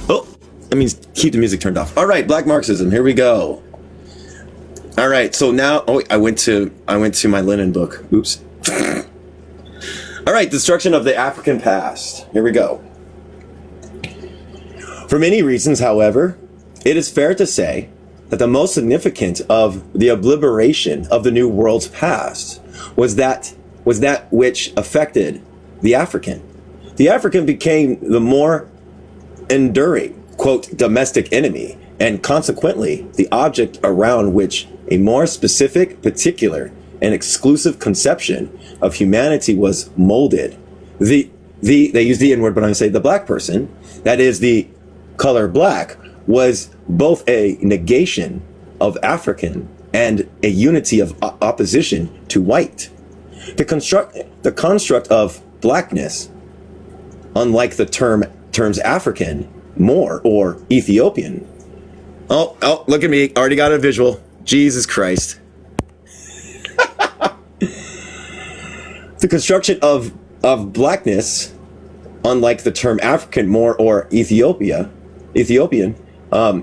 Oh, that means keep the music turned off. All right, Black Marxism. Here we go. All right, so now, I went to my Lenin book. Oops. All right, destruction of the African past. Here we go. For many reasons, however, it is fair to say that the most significant of the obliteration of the New World's past was that which affected the African. The African became the more enduring, quote, domestic enemy, and consequently the object around which a more specific, particular, and exclusive conception of humanity was molded. They use the N-word, but I'm going to say the black person, that is the color black, was both a negation of African and a unity of opposition to white. The construct of blackness, unlike the terms African, Moor, or Ethiopian. Oh, look at me, already got a visual. Jesus Christ. The construction of blackness, unlike the term African, Moor, or Ethiopian, I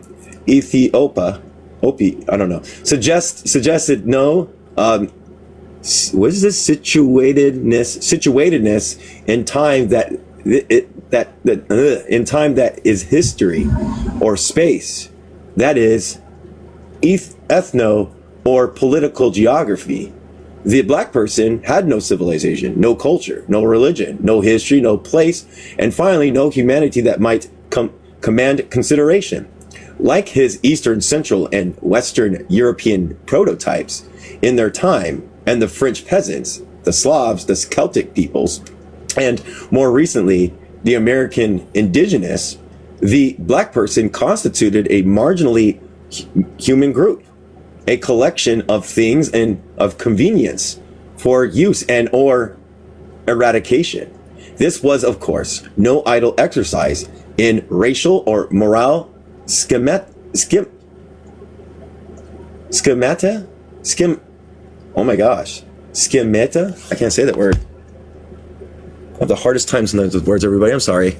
don't know, suggested no, what is this situatedness in time in time that is history or space, that is ethno or political geography. The black person had no civilization, no culture, no religion, no history, no place, and finally no humanity that might command consideration. Like his Eastern, Central, and Western European prototypes in their time, and the French peasants, the Slavs, the Celtic peoples, and more recently, the American indigenous, the black person constituted a marginally human group, a collection of things and of convenience for use and or eradication. This was, of course, no idle exercise in racial or moral schemata. Oh my gosh, schemata. I can't say that word. I have the hardest time sometimes with words, everybody. I'm sorry.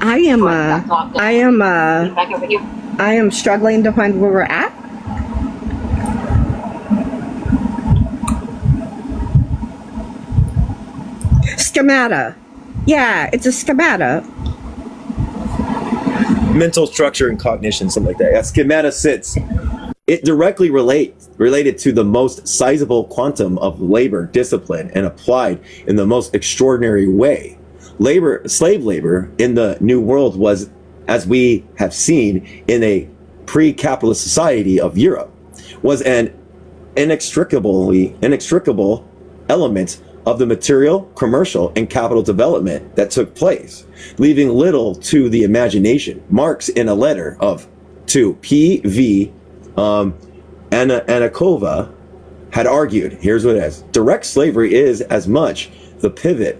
I am struggling to find where we're at. Schemata. Yeah, it's a schemata. Mental structure and cognition, something like that. Yeah, schemata sits. It directly related to the most sizable quantum of labor discipline and applied in the most extraordinary way. Slave labor in the New World was, as we have seen in a pre-capitalist society of Europe, was an inextricable element of the material, commercial, and capital development that took place, leaving little to the imagination. Marx, in a letter to P.V. Anakova, had argued, here's what it is: direct slavery is as much the pivot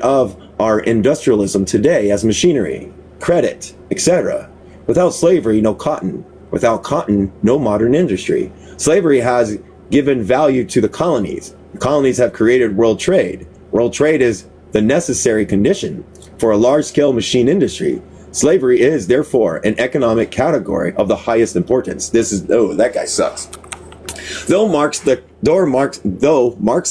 of our industrialism today as machinery, credit, etc. Without slavery, no cotton. Without cotton, no modern industry. Slavery has given value to the colonies. The colonies have created world trade. World trade is the necessary condition for a large-scale machine industry. Slavery is, therefore, an economic category of the highest importance. That guy sucks. Though Marx's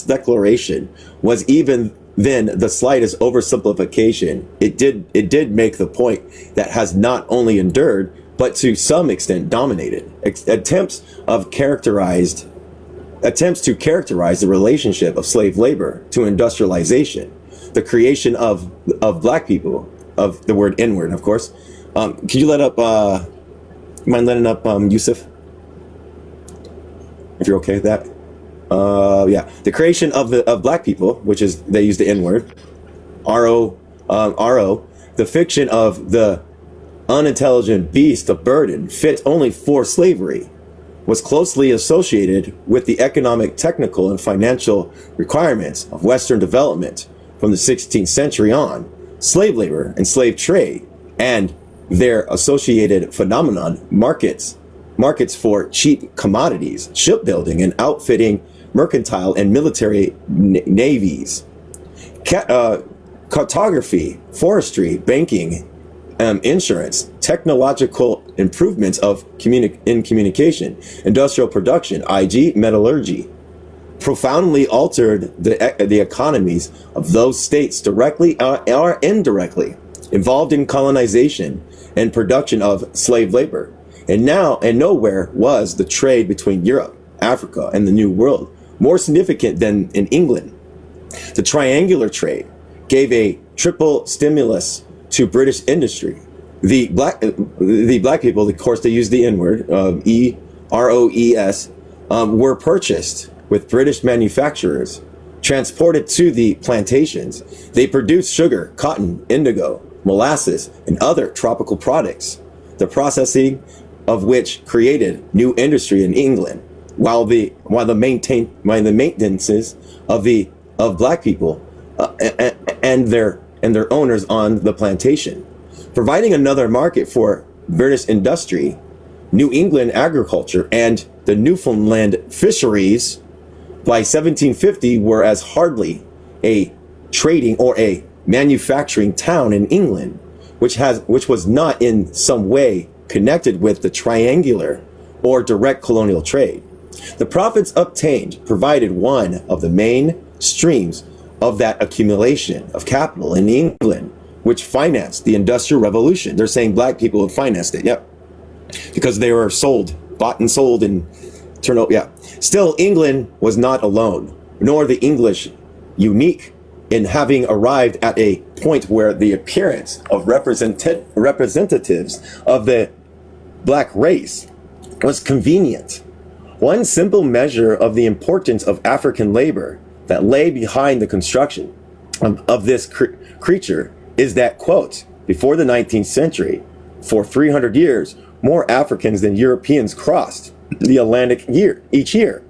declaration was even then the slightest oversimplification, it did make the point that has not only endured, but to some extent dominated. Attempts to characterize the relationship of slave labor to industrialization, the creation of black people, of the word N-word, of course. Could you mind letting up Yusuf? If you're okay with that. Yeah, the creation of black people, which is, they use the N-word, R-O, the fiction of the unintelligent beast of burden fit only for slavery, was closely associated with the economic, technical, and financial requirements of Western development from the 16th century on. Slave labor and slave trade and their associated phenomenon, markets for cheap commodities, shipbuilding and outfitting, mercantile and military navies, cartography, forestry, banking, insurance, technological improvements of in communication, industrial production, i.e. metallurgy, profoundly altered the economies of those states directly or indirectly involved in colonization and production of slave labor. And nowhere was the trade between Europe, Africa, and the New World more significant than in England. The triangular trade gave a triple stimulus to British industry. The black people, of course, they used the N-word, EROES, were purchased with British manufacturers, transported to the plantations. They produced sugar, cotton, indigo, molasses, and other tropical products, the processing of which created new industry in England, while the maintenances of black people and their owners on the plantation, providing another market for British industry, New England agriculture, and the Newfoundland fisheries. By 1750 were as hardly a trading or a manufacturing town in England, which was not in some way connected with the triangular or direct colonial trade. The profits obtained provided one of the main streams of that accumulation of capital in England, which financed the Industrial Revolution. They're saying black people have financed it, yep, because they were bought and sold and turned out, yeah. Still, England was not alone, nor the English unique in having arrived at a point where the appearance of representatives of the black race was convenient. One simple measure of the importance of African labor that lay behind the construction of this creature is that, quote, before the 19th century, for 300 years, more Africans than Europeans crossed the Atlantic each year.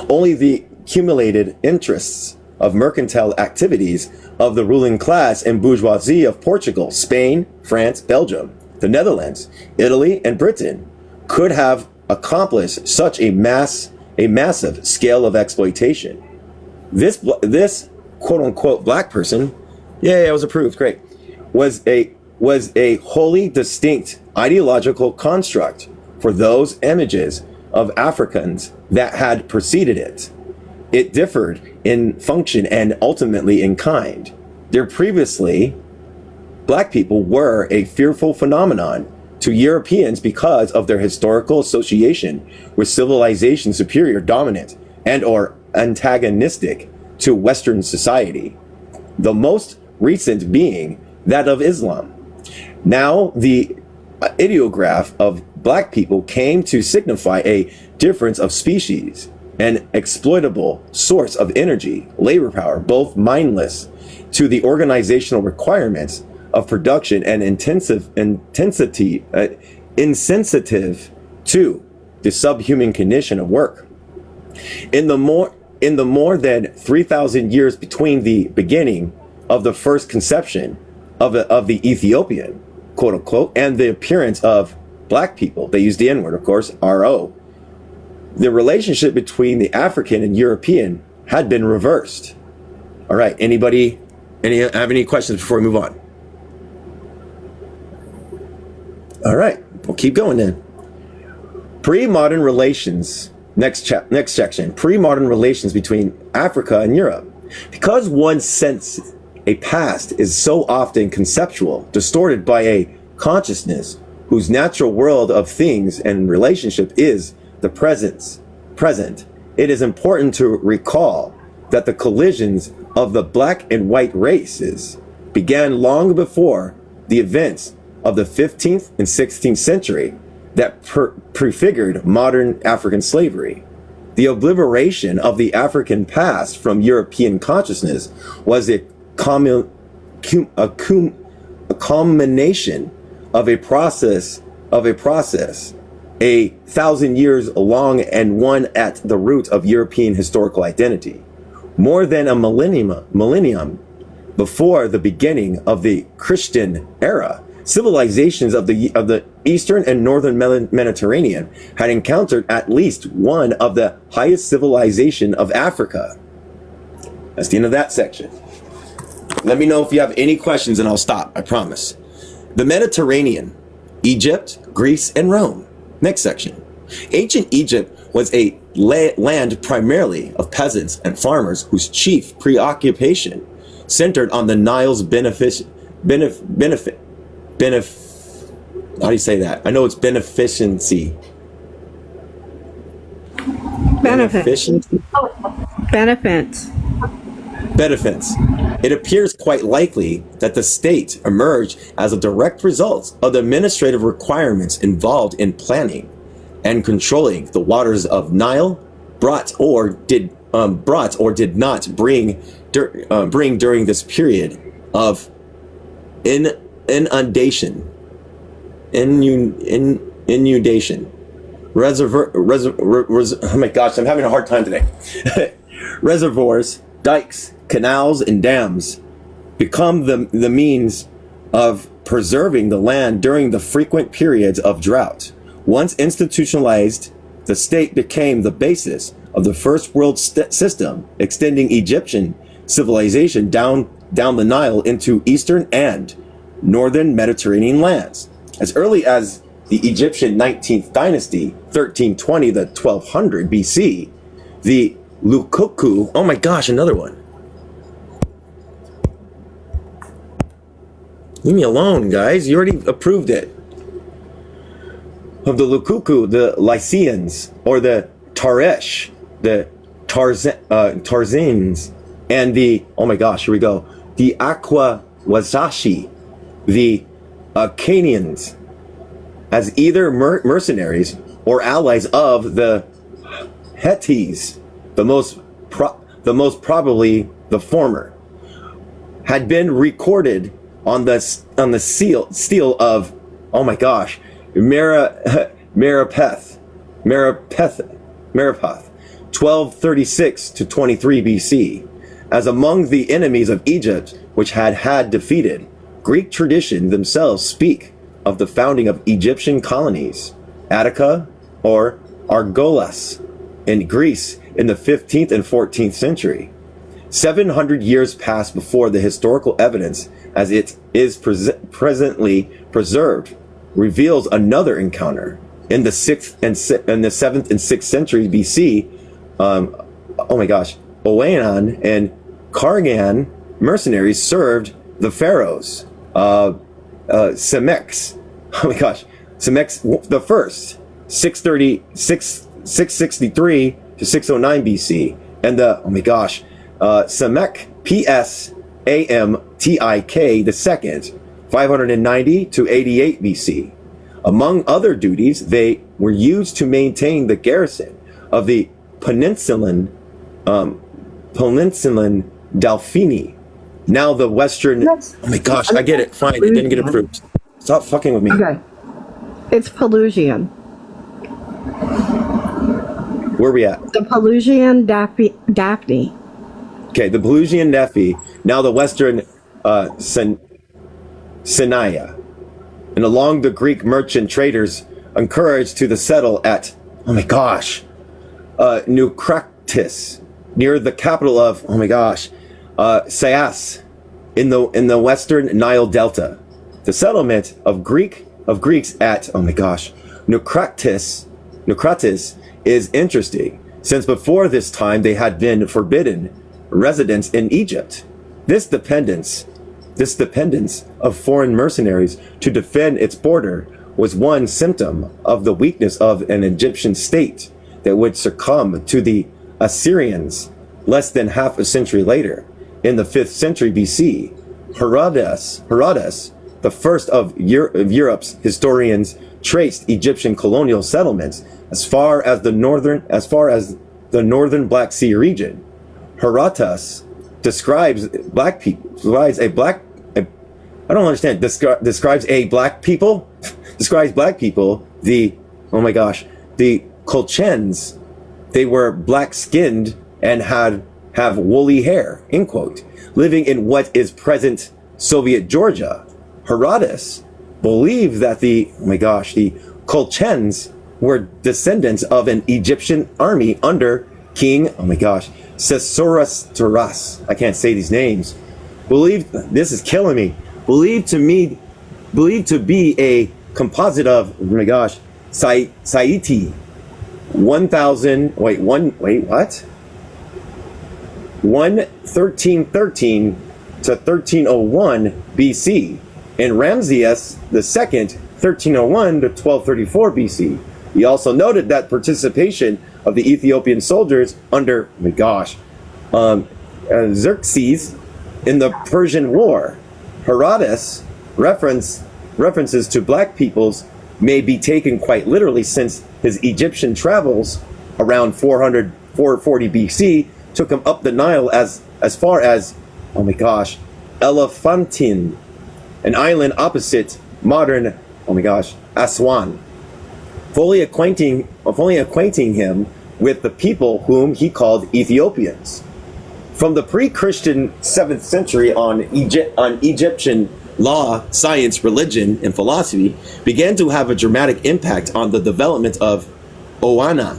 Only the accumulated interests of mercantile activities of the ruling class and bourgeoisie of Portugal, Spain, France, Belgium, the Netherlands, Italy, and Britain could have accomplished such a massive scale of exploitation. This quote unquote black person, yeah, it was approved, great, was a wholly distinct ideological construct for those images of Africans that had preceded it. It differed in function and ultimately in kind. There previously, black people were a fearful phenomenon to Europeans because of their historical association with civilization superior, dominant, and or antagonistic to Western society. The most recent being that of Islam. Now, the ideograph of black people came to signify a difference of species, an exploitable source of energy, labor power, both mindless to the organizational requirements of production and insensitive to the subhuman condition of work. In the more than 3,000 years between the beginning of the first conception of the Ethiopian, quote unquote, and the appearance of black people, they use the N-word, of course, RO, the relationship between the African and European had been reversed. All right, have any questions before we move on? All right, we'll keep going then. Pre-modern relations, next section, pre-modern relations between Africa and Europe. Because one sense a past is so often conceptual, distorted by a consciousness whose natural world of things and relationship is the present, it is important to recall that the collisions of the black and white races began long before the events of the 15th and 16th century that prefigured modern African slavery. The obliteration of the African past from European consciousness was a culmination of a process 1,000 years long and one at the root of European historical identity. More than a millennium before the beginning of the Christian era, civilizations of the Eastern and Northern Mediterranean had encountered at least one of the highest civilization of Africa. That's the end of that section. Let me know if you have any questions and I'll stop, I promise. The Mediterranean, Egypt, Greece, and Rome. Next section. Ancient Egypt was a land primarily of peasants and farmers whose chief preoccupation centered on the Nile's benefit. How do you say that? I know it's beneficency. Benefits. Benefits. It appears quite likely that the state emerged as a direct result of the administrative requirements involved in planning and controlling the waters of Nile, brought or did not bring during this period of inundation. Oh my gosh, I'm having a hard time today. Reservoirs, dikes, canals, and dams become the means of preserving the land during the frequent periods of drought. Once institutionalized, the state became the basis of the first world system, extending Egyptian civilization down the Nile into eastern and northern Mediterranean lands. As early as the Egyptian 19th dynasty, 1320 to 1200 BC, the Lukuku, oh my gosh, another one. Leave me alone, guys. You already approved it. Of the Lukuku, the Lycians, or the Taresh, the Tarzans, and the, oh my gosh, here we go, the Aquawazashi, the Canaans, as either mercenaries or allies of the Hetties, the most probably the former, had been recorded on the stele of, oh my gosh, Meripeth, 1236 to 23 BC, as among the enemies of Egypt which had defeated. Greek tradition themselves speak of the founding of Egyptian colonies, Attica or Argolis, in Greece in the 15th and 14th century. 700 years passed before the historical evidence, as it is presently preserved, reveals another encounter in the 7th and 6th century BC. Oh my gosh, Owain and Kargan mercenaries served the pharaohs. Semex, oh my gosh, Semex the first, 663 to 609 BC, and the, oh my gosh, Semek Psamtik the second, 590 to 88 BC. Among other duties, they were used to maintain the garrison of the Peninsulan Delphini, now the Western. Oh my gosh, I get it. Fine, it didn't get approved. Stop fucking with me. Okay. It's Pelusian. Where are we at? The Pelusian Daphne. Okay, the Pelusian Nephi, now the Western Sinaya. And along the Greek merchant traders encouraged to the settle at, oh my gosh, Naucratis, near the capital of, oh my gosh, Sayas, in the Western Nile Delta. The settlement of Greeks at, oh my gosh, Naucratis is interesting, since before this time they had been forbidden residence in Egypt. This dependence of foreign mercenaries to defend its border was one symptom of the weakness of an Egyptian state that would succumb to the Assyrians less than half a century later. In the 5th century BC, Herodotus, the first of Europe's historians, traced Egyptian colonial settlements as far as the northern Black Sea region. Herodotus describes a black people, describes black people, the Colchens. They were black-skinned and have woolly hair, end quote, living in what is present Soviet Georgia. Herodotus believed that the Colchens were descendants of an Egyptian army under King, Sesoras. I can't say these names. This is killing me. Believed to believed to be a composite of, oh my gosh, Saiti, 1313 to 1301 BC, and Ramses II, 1301 to 1234 BC. He also noted that participation of the Ethiopian soldiers under, oh my gosh, Xerxes in the Persian War. Herodotus references to black peoples may be taken quite literally, since his Egyptian travels around 440 BC took him up the Nile as far as, oh my gosh, Elephantine, an island opposite modern, oh my gosh, Aswan, fully acquainting him with the people whom he called Ethiopians. From the pre-Christian 7th century on, Egyptian law, science, religion, and philosophy began to have a dramatic impact on the development of Oana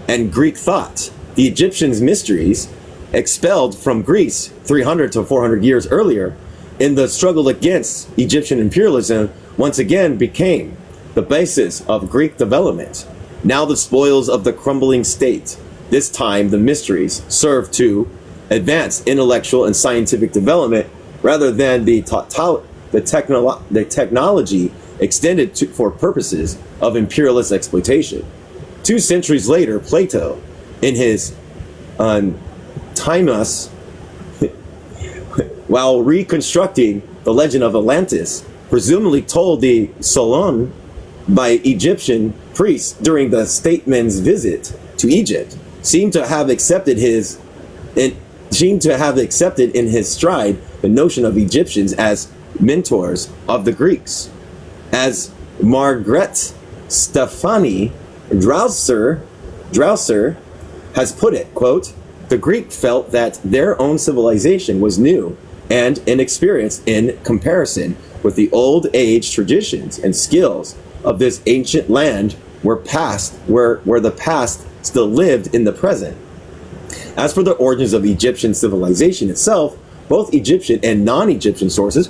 and Greek thought. The Egyptians' mysteries, expelled from Greece 300 to 400 years earlier in the struggle against Egyptian imperialism, once again became the basis of Greek development. Now the spoils of the crumbling state. This time the mysteries serve to advance intellectual and scientific development rather than the technology extended for purposes of imperialist exploitation. 2 centuries later, Plato, in his Timaeus, while reconstructing the legend of Atlantis, presumably told the Solon by Egyptian priests during the statesman's visit to Egypt, seemed to have accepted in his stride the notion of Egyptians as mentors of the Greeks. As Margaret Stefani Drouser has put it, quote, the Greek felt that their own civilization was new and inexperienced in comparison with the old age traditions and skills of this ancient land where the past still lived in the present. As for the origins of Egyptian civilization itself, both Egyptian and non-Egyptian sources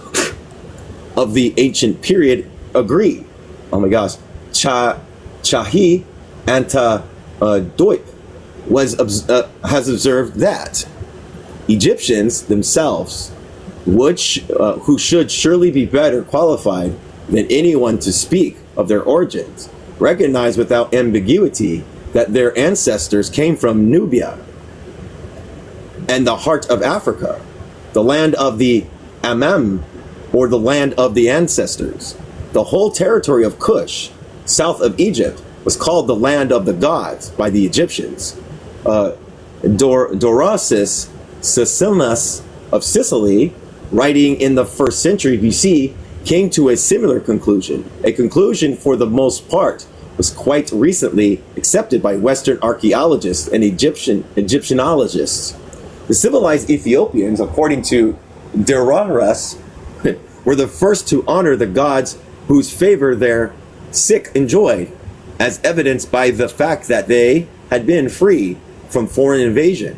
of the ancient period agree. Oh my gosh. Chahi Anta Doip has observed that Egyptians themselves who should surely be better qualified than anyone to speak of their origins, recognize without ambiguity that their ancestors came from Nubia and the heart of Africa, the land of the Amam, or the land of the ancestors. The whole territory of Kush, south of Egypt, was called the land of the gods by the Egyptians. Dorosis Sicilinus of Sicily, writing in the 1st century BC, came to a similar conclusion. A conclusion, for the most part, was quite recently accepted by Western archaeologists and Egyptianologists. The civilized Ethiopians, according to Dorosis, were the first to honor the gods whose favor their sick enjoyed, as evidenced by the fact that they had been free from foreign invasion.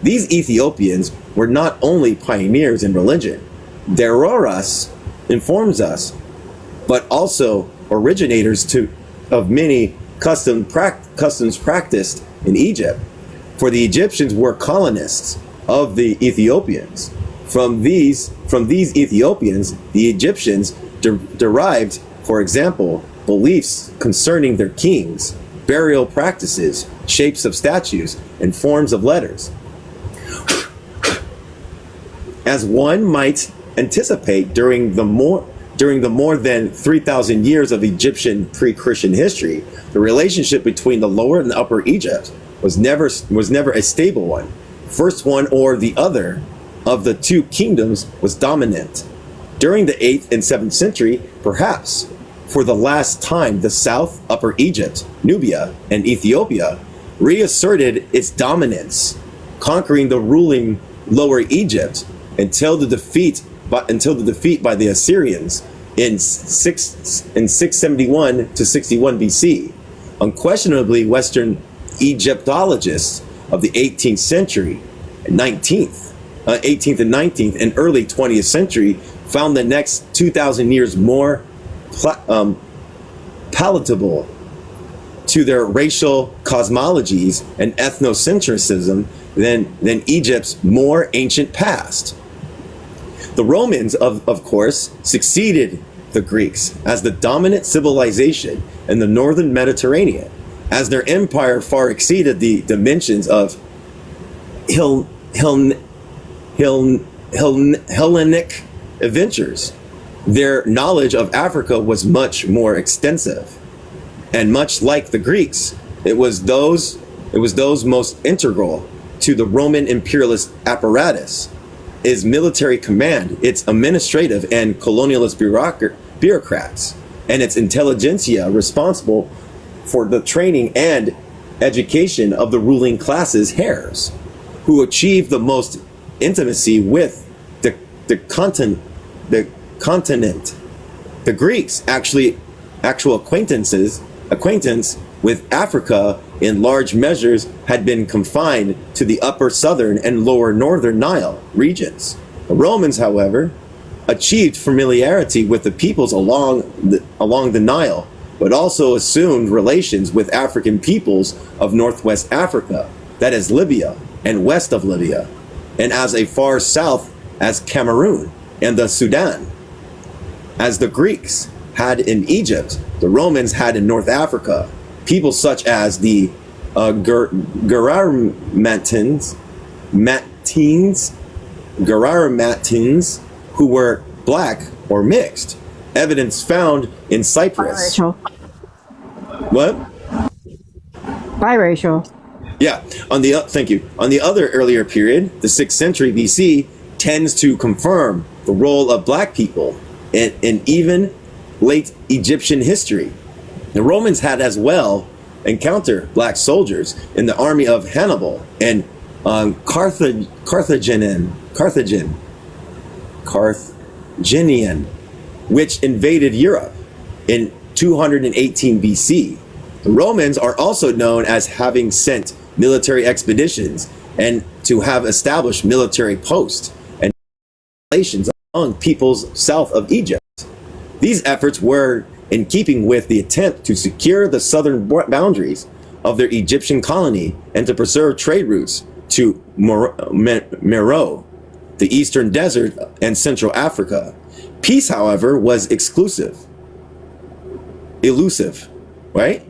These Ethiopians were not only pioneers in religion, Dorosis informs us, but also originators of many customs practiced in Egypt. For the Egyptians were colonists of the Ethiopians. From these Ethiopians, the Egyptians derived, for example, beliefs concerning their kings, burial practices, shapes of statues, and forms of letters. As one might anticipate, during the more than 3,000 years of Egyptian pre-Christian history, the relationship between the Lower and the Upper Egypt was never a stable one. First one or the other of the two kingdoms was dominant. During the 8th and 7th century, perhaps for the last time, the South, Upper Egypt, Nubia, and Ethiopia reasserted its dominance, conquering the ruling Lower Egypt until the defeat by the Assyrians in 671 to 61 BC. Unquestionably, Western Egyptologists of the 18th and 19th and early 20th century found the next 2,000 years more palatable to their racial cosmologies and ethnocentrism than Egypt's more ancient past. The Romans, of course, succeeded the Greeks as the dominant civilization in the northern Mediterranean, as their empire far exceeded the dimensions of Hellenic adventures. Their knowledge of Africa was much more extensive, and much like the Greeks, it was those most integral to the Roman imperialist apparatus, its military command, its administrative and colonialist bureaucrats, and its intelligentsia responsible for the training and education of the ruling class's heirs, who achieved the most intimacy with the continent. The Greeks' actual acquaintance with Africa in large measures had been confined to the upper southern and lower northern Nile regions. The Romans, however, achieved familiarity with the peoples along the Nile, but also assumed relations with African peoples of northwest Africa, that is Libya and west of Libya, and as far south as Cameroon and the Sudan. As the Greeks had in Egypt, the Romans had in North Africa people such as the Garamatins, who were black or mixed. Evidence found in Cyprus. Biracial. What? Biracial. Yeah. Thank you. On the other earlier period, the 6th century BC, tends to confirm the role of black people in even late Egyptian history. The Romans had as well encountered black soldiers in the army of Hannibal and Carthaginian, which invaded Europe in 218 BC. The Romans are also known as having sent military expeditions and to have established military posts and relations among peoples south of Egypt. These efforts were in keeping with the attempt to secure the southern boundaries of their Egyptian colony and to preserve trade routes to Meroe, the eastern desert, and Central Africa. Peace, however, was elusive, right?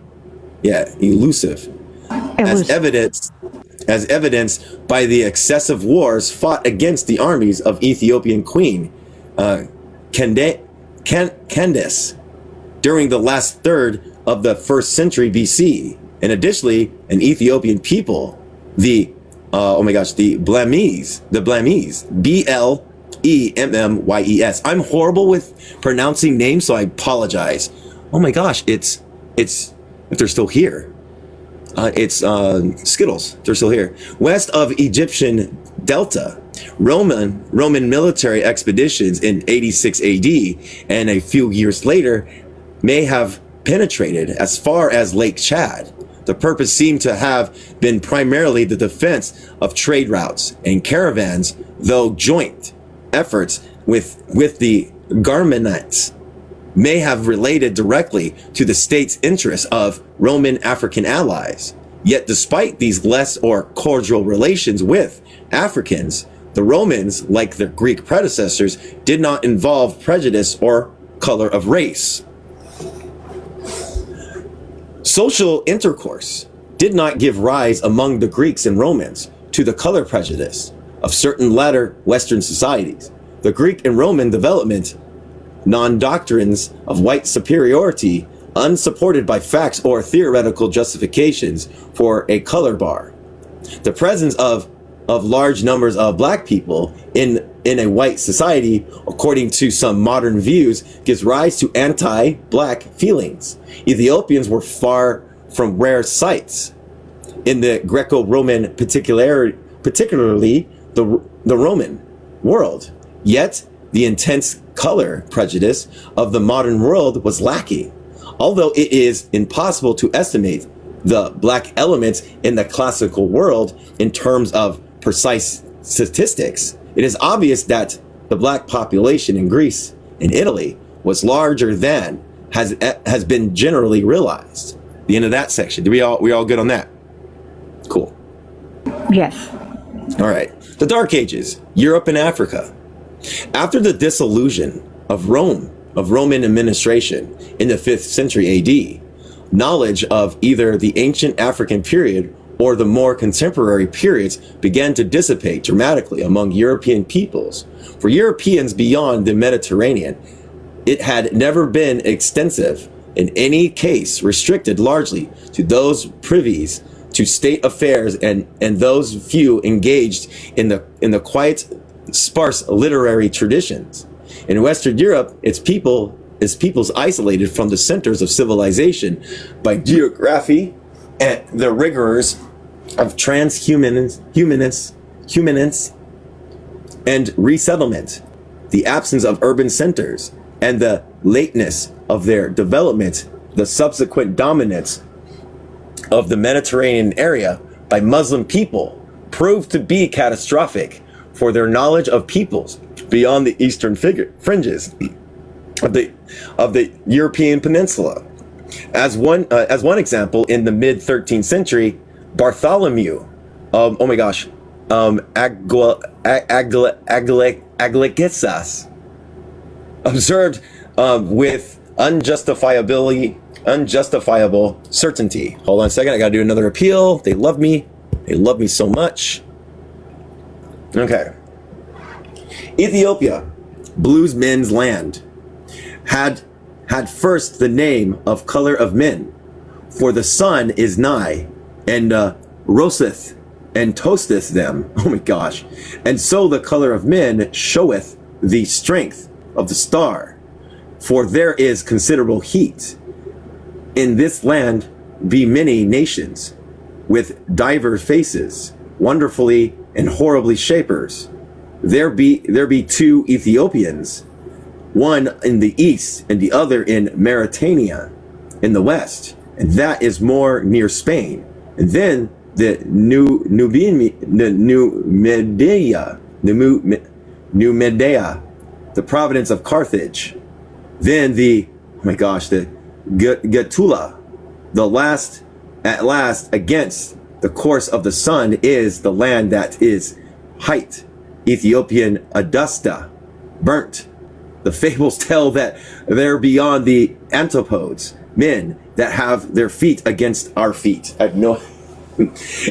Yeah, elusive. As evidenced by the excessive wars fought against the armies of Ethiopian Queen Candace during the last third of the 1st century BC. And additionally, an Ethiopian people, the Blamese, Blemmies. I'm horrible with pronouncing names, so I apologize. Oh my gosh, it's if they're still here. It's Skittles. They're still here. West of Egyptian Delta, Roman military expeditions in 86 AD and a few years later may have penetrated as far as Lake Chad. The purpose seemed to have been primarily the defense of trade routes and caravans, though joint efforts with the Garmanites may have related directly to the state's interests of Roman African allies. Yet despite these less or cordial relations with Africans, the Romans, like their Greek predecessors, did not involve prejudice or color of race. Social intercourse did not give rise among the Greeks and Romans to the color prejudice of certain latter Western societies. The Greek and Roman development non-doctrines of white superiority, unsupported by facts or theoretical justifications for a color bar. The presence of large numbers of black people in a white society, according to some modern views, gives rise to anti-black feelings. Ethiopians were far from rare sights in the Greco-Roman, particularly the Roman world. Yet the intense color prejudice of the modern world was lacking. Although it is impossible to estimate the black elements in the classical world in terms of precise statistics, it is obvious that the black population in Greece and Italy was larger than has been generally realized. The end of that section. We all good on that? Cool. Yes. All right. The Dark Ages, Europe and Africa. After the dissolution of Roman administration in the 5th century AD, knowledge of either the ancient African period or the more contemporary periods began to dissipate dramatically among European peoples. For Europeans beyond the Mediterranean, it had never been extensive, in any case restricted largely to those privies to state affairs and those few engaged in the quiet, sparse literary traditions. In Western Europe, its peoples isolated from the centers of civilization by geography and the rigors of humanists and resettlement, the absence of urban centers, and the lateness of their development, the subsequent dominance of the Mediterranean area by Muslim people proved to be catastrophic for their knowledge of peoples beyond the eastern fringes of the European peninsula. As one example, in the mid 13th century, Bartholomew, Aglicisas, observed with unjustifiable certainty. Hold on a second, I gotta do another appeal. They love me so much. Okay. Ethiopia, blues men's land, had first the name of color of men, for the sun is nigh, and roseth and toasteth them. Oh my gosh. And so the color of men showeth the strength of the star, for there is considerable heat. In this land be many nations, with divers faces, wonderfully and horribly shapers. There be two Ethiopians, one in the east and the other in Mauritania in the west, and that is more near Spain. And then the New Medea, the province of Carthage. Then the Gatula, at last against the course of the sun is the land that is height, Ethiopian Adusta, burnt. The fables tell that they're beyond the antipodes, men that have their feet against our feet. I have no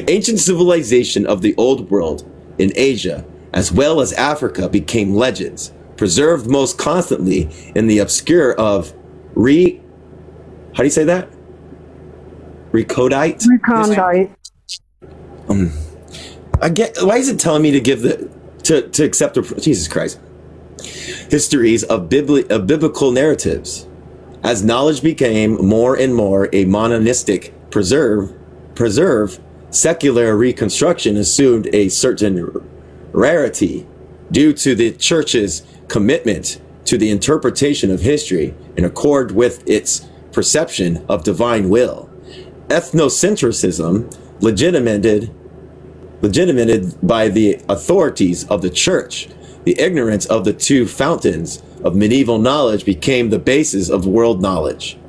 ancient civilization of the old world in Asia as well as Africa became legends, preserved most constantly in the obscure of how do you say that? Recondite? Recondite. I get, why is it telling me to give to accept the, Jesus Christ, histories of biblical narratives? As knowledge became more and more a monistic preserve, secular reconstruction assumed a certain rarity due to the church's commitment to the interpretation of history in accord with its perception of divine will. Ethnocentrism, legitimated by the authorities of the church, the ignorance of the two fountains of medieval knowledge became the basis of world knowledge.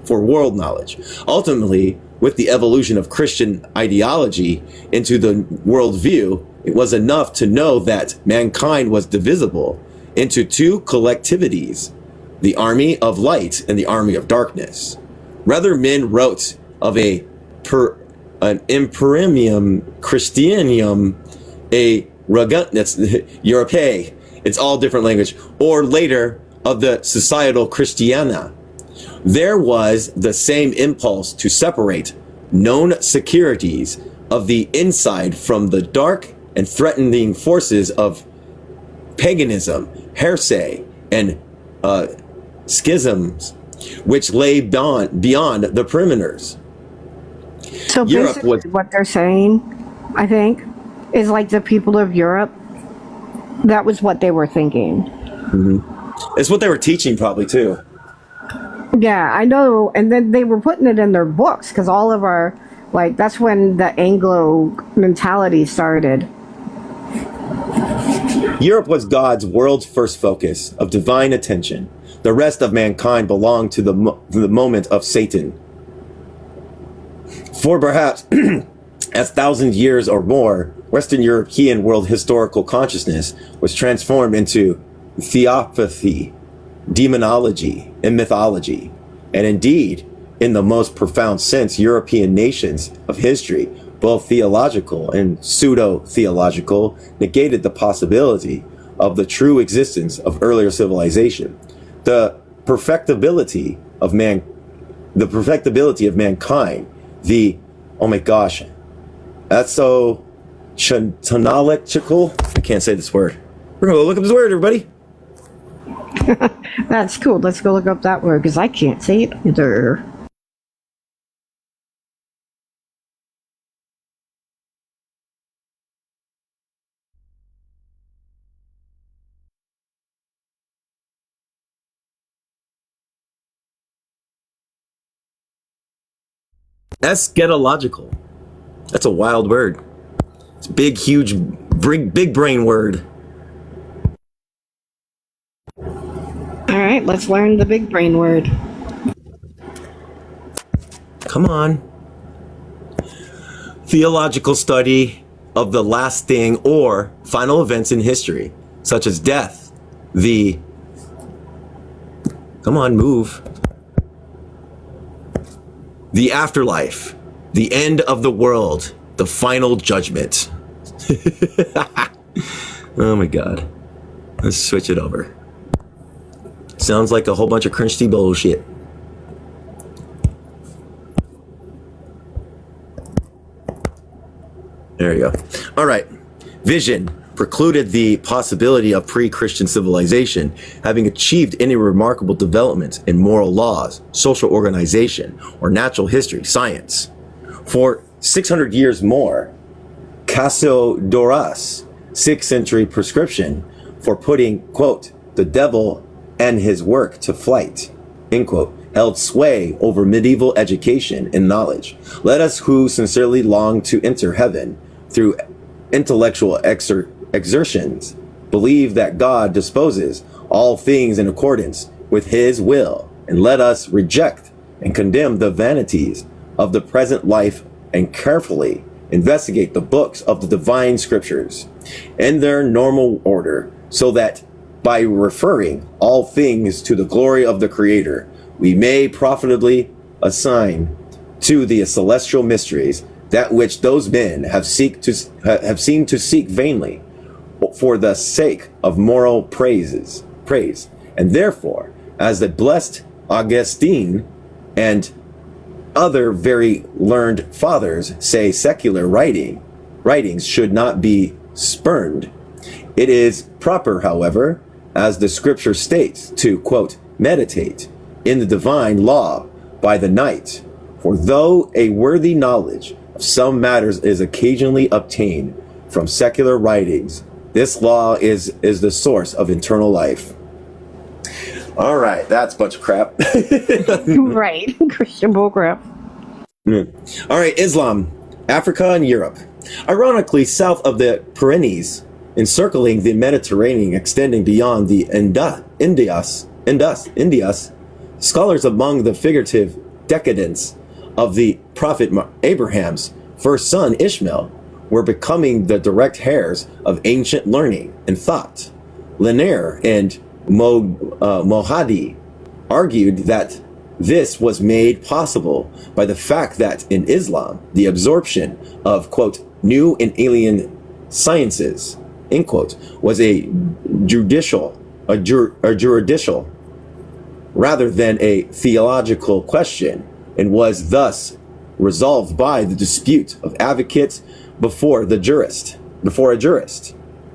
Ultimately, with the evolution of Christian ideology into the worldview, it was enough to know that mankind was divisible into two collectivities, the army of light and the army of darkness. Rather, men wrote of an imperium Christianum, a that's Europe, it's all different language, or later of the societal Christiana. There was the same impulse to separate known securities of the inside from the dark and threatening forces of paganism, heresy, and schisms, which lay beyond the perimeters. So basically what they're saying, I think, is like the people of Europe, that was what they were thinking. Mm-hmm. It's what they were teaching probably too. Yeah, I know. And then they were putting it in their books because all of our, like, that's when the Anglo mentality started. Europe was God's world's first focus of divine attention. The rest of mankind belonged to the moment of Satan. For perhaps as 1,000 years or more, Western European world historical consciousness was transformed into theopathy, demonology, and mythology. And indeed, in the most profound sense, European nations of history, both theological and pseudo-theological, negated the possibility of the true existence of earlier civilization. The perfectibility of mankind, oh my gosh, that's so chronological. I can't say this word. We're gonna go look up this word, everybody. That's cool. Let's go look up that word because I can't say it either. Eschatological. That's a wild word. It's a big, huge, big brain word. All right, let's learn the big brain word. Come on. Theological study of the last thing or final events in history, such as death, come on, move. The afterlife, the end of the world, the final judgment. Oh my God. Let's switch it over. Sounds like a whole bunch of cringy bullshit. There you go. All right. Vision precluded the possibility of pre-Christian civilization having achieved any remarkable development in moral laws, social organization, or natural history, science. For 600 years more, Cassiodorus' 6th century prescription for putting, quote, the devil and his work to flight, end quote, held sway over medieval education and knowledge. Let us who sincerely long to enter heaven through intellectual exertions believe that God disposes all things in accordance with his will, and let us reject and condemn the vanities of the present life and carefully investigate the books of the divine scriptures in their normal order, so that by referring all things to the glory of the Creator, we may profitably assign to the celestial mysteries that which those men have seemed to seek vainly for the sake of moral praise. And therefore, as the blessed Augustine and other very learned fathers say, secular writings should not be spurned. It is proper, however, as the scripture states, to, quote, meditate in the divine law by the night. For though a worthy knowledge of some matters is occasionally obtained from secular writings, this law is the source of eternal life. All right, that's a bunch of crap. Right, Christian bullcrap. All right, Islam, Africa and Europe. Ironically, south of the Pyrenees, encircling the Mediterranean, extending beyond the Indus, scholars among the figurative decadence of the prophet Abraham's first son Ishmael were becoming the direct heirs of ancient learning and thought. Lanier and Mohadi argued that this was made possible by the fact that in Islam, the absorption of, quote, new and alien sciences, end quote, was a juridical rather than a theological question, and was thus resolved by the dispute of advocates before a jurist.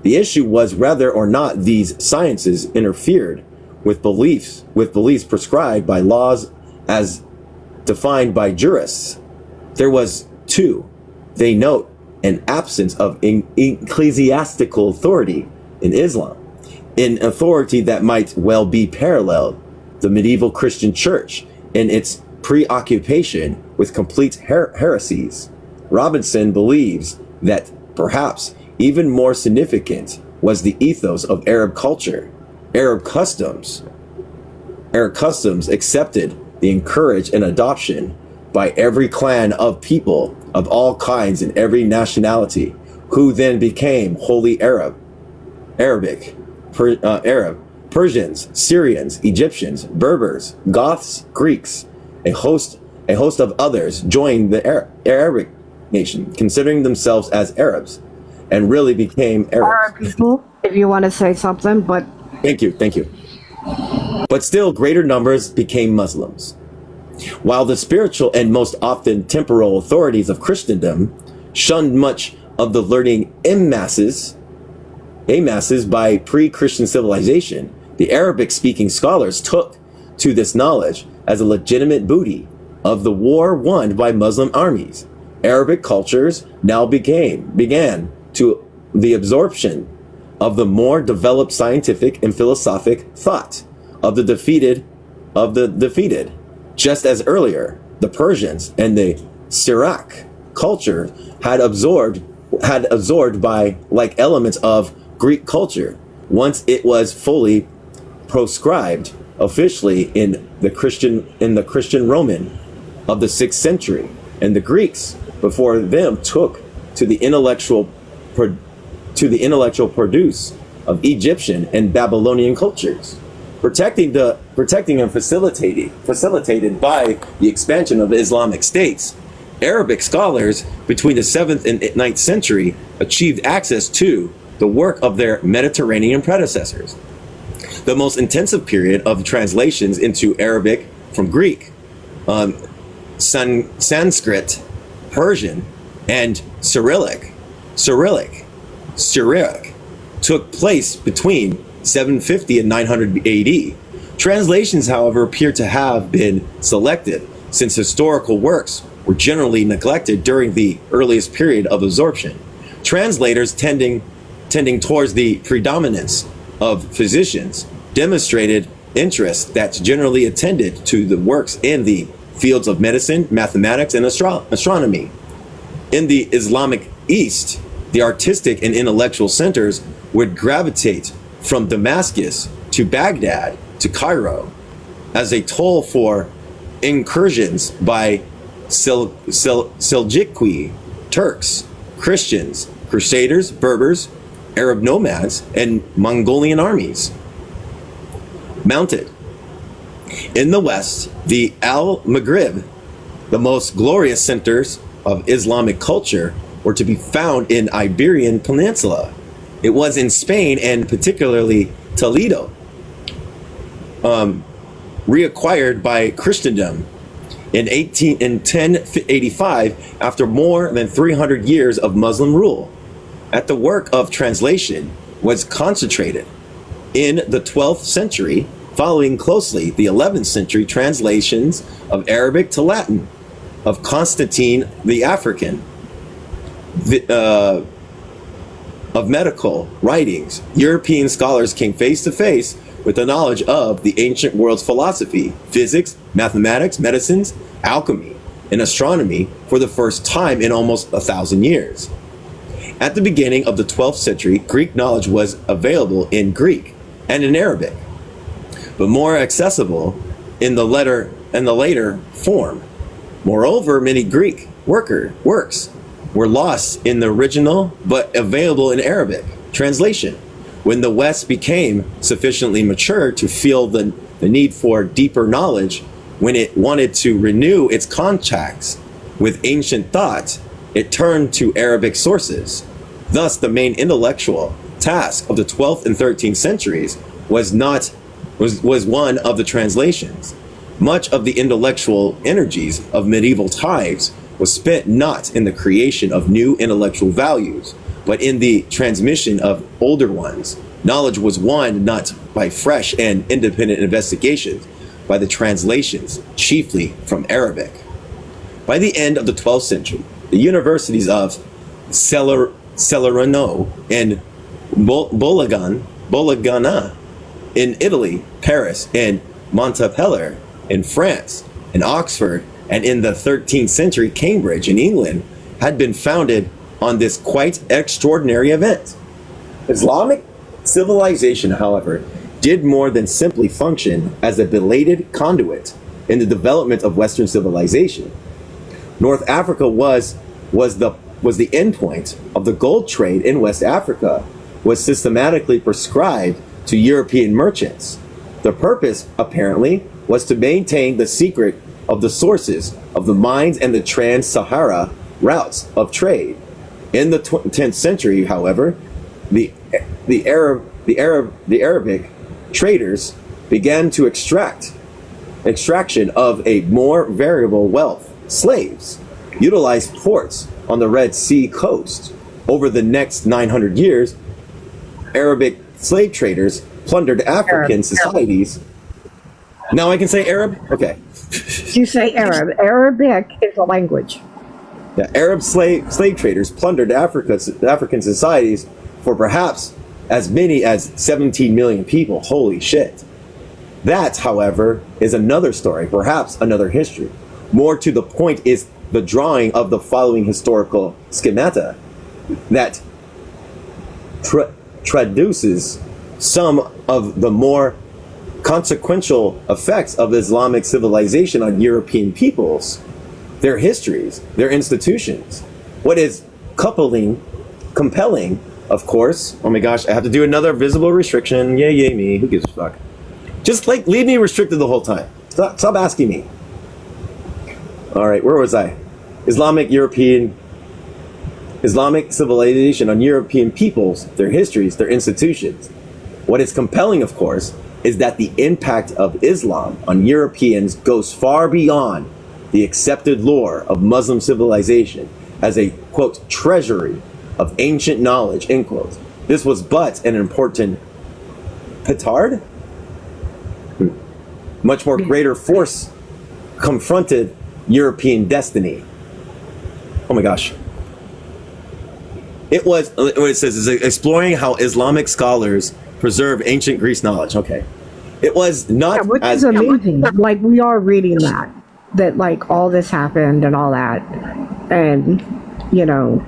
The issue was whether or not these sciences interfered with beliefs prescribed by laws as defined by jurists. There was, too, they note, an absence of ecclesiastical authority in Islam, an authority that might well be paralleled the medieval Christian church in its preoccupation with complete heresies. Robinson believes that perhaps even more significant was the ethos of Arab culture. Arab customs accepted, the encouraged, and adoption by every clan of people of all kinds and every nationality, who then became wholly Arab, Persians, Syrians, Egyptians, Berbers, Goths, Greeks, a host of others joined the Arabic nation, considering themselves as Arabs, and really became Arabs. Arab people, if you want to say something, but Thank you. But still, greater numbers became Muslims. While the spiritual and most often temporal authorities of Christendom shunned much of the learning en masses by pre-Christian civilization, the Arabic-speaking scholars took to this knowledge as a legitimate booty of the war won by Muslim armies. Arabic cultures now began to the absorption of the more developed scientific and philosophic thought of the defeated, just as earlier the Persians and the Syriac culture had absorbed by like elements of Greek culture once it was fully proscribed officially in the Christian Roman of the 6th century, and the Greeks before them took to the intellectual produce of Egyptian and Babylonian cultures, protecting and facilitated by the expansion of Islamic states. Arabic scholars between the 7th and 9th century achieved access to the work of their Mediterranean predecessors. The most intensive period of translations into Arabic from Greek, Sanskrit, Persian, and Cyrillic took place between 750 and 900 AD. Translations, however, appear to have been selected, since historical works were generally neglected during the earliest period of absorption. Translators tending towards the predominance of physicians demonstrated interest that generally attended to the works in the fields of medicine, mathematics, and astronomy. In the Islamic East, the artistic and intellectual centers would gravitate from Damascus to Baghdad to Cairo as a toll for incursions by Seljuqi Turks, Christians, Crusaders, Berbers, Arab nomads, and Mongolian armies mounted. In the West, the Al-Maghrib, the most glorious centers of Islamic culture, were to be found in Iberian Peninsula. It was in Spain, and particularly Toledo, reacquired by Christendom in 1085 after more than 300 years of Muslim rule. At the work of translation was concentrated in the 12th century, following closely the 11th century translations of Arabic to Latin of Constantine the African, of medical writings. European scholars came face to face with the knowledge of the ancient world's philosophy, physics, mathematics, medicines, alchemy, and astronomy for the first time in almost 1,000 years. At the beginning of the 12th century, Greek knowledge was available in Greek and in Arabic, but more accessible in the later form. Moreover, many Greek works were lost in the original but available in Arabic translation. When the West became sufficiently mature to feel the need for deeper knowledge, when it wanted to renew its contacts with ancient thought, it turned to Arabic sources. Thus, the main intellectual task of the 12th and 13th centuries was one of the translations. Much of the intellectual energies of medieval times was spent not in the creation of new intellectual values, but in the transmission of older ones. Knowledge was won not by fresh and independent investigations, by the translations, chiefly from Arabic. By the end of the 12th century, the universities of Salerno and Bologna in Italy, Paris, and Montpellier in France, and Oxford, and in the 13th century, Cambridge in England, had been founded on this quite extraordinary event. Islamic Civilization, however, did more than simply function as a belated conduit in the development of Western civilization. North Africa was the endpoint of the gold trade in West Africa, was systematically prescribed to European merchants. The purpose, apparently, was to maintain the secret of the sources of the mines and the trans-Sahara routes of trade. In the 10th century, however, the Arabic traders began to extraction of a more variable wealth. Slaves utilized ports on the Red Sea coast. Over the next 900 years, Arabic slave traders plundered African societies. Now I can say Arab? Okay. You say Arab. Arabic is a language. Yeah, Arab slave traders plundered African societies for perhaps as many as 17 million people. Holy shit. That, however, is another story, perhaps another history. More to the point is the drawing of the following historical schemata that traduces some of the more consequential effects of Islamic civilization on European peoples, their histories, their institutions. What is compelling, of course, oh my gosh, I have to do another visible restriction, yay me, who gives a fuck? Just like leave me restricted the whole time. Stop asking me. All right, where was I? Islamic civilization on European peoples, their histories, their institutions. What is compelling, of course, is that the impact of Islam on Europeans goes far beyond the accepted lore of Muslim civilization as a, quote, treasury of ancient knowledge, end quote. This was but an important petard. Much more greater force confronted European destiny. Oh my gosh. It was, what it says is exploring how Islamic scholars preserve ancient Greece knowledge. Okay. It was not which is amazing. Like, we are reading that like all this happened and all that. And, you know,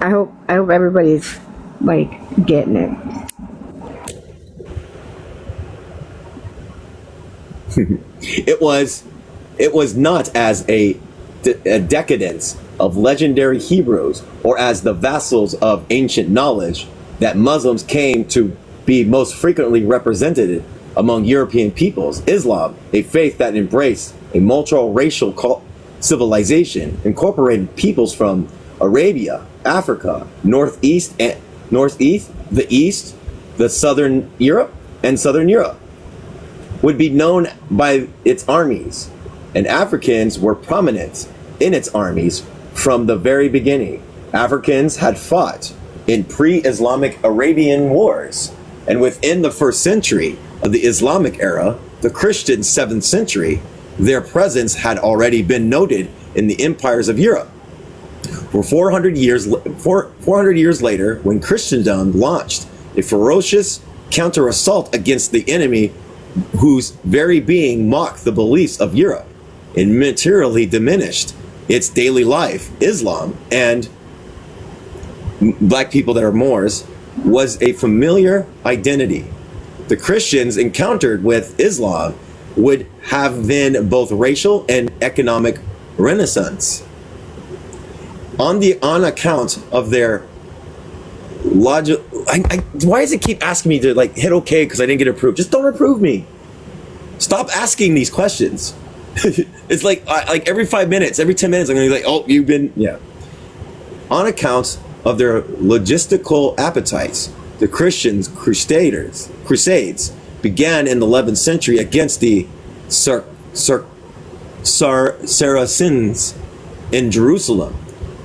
I hope everybody's like getting it. It was not as a decadence of legendary Hebrews or as the vassals of ancient knowledge that Muslims came to be most frequently represented among European peoples. Islam, a faith that embraced a multiracial civilization, incorporated peoples from Arabia, Africa, Northeast, the East, the Southern Europe, would be known by its armies, and Africans were prominent in its armies from the very beginning. Africans had fought in pre-Islamic Arabian wars, and within the 1st century of the Islamic era, the Christian 7th century, their presence had already been noted in the empires of Europe. For 400 years later, when Christendom launched a ferocious counter-assault against the enemy whose very being mocked the beliefs of Europe and materially diminished its daily life, Islam and black people that are Moors was a familiar identity. The Christians encountered with Islam would have been both racial and economic renaissance. On account of their logic, why does it keep asking me to like hit okay because I didn't get approved? Just don't approve me. Stop asking these questions. It's like every 5 minutes, every 10 minutes, I'm gonna be like, oh, you've been, yeah. On account of their logistical appetites, the Christians' crusades began in the 11th century against the Saracens in Jerusalem,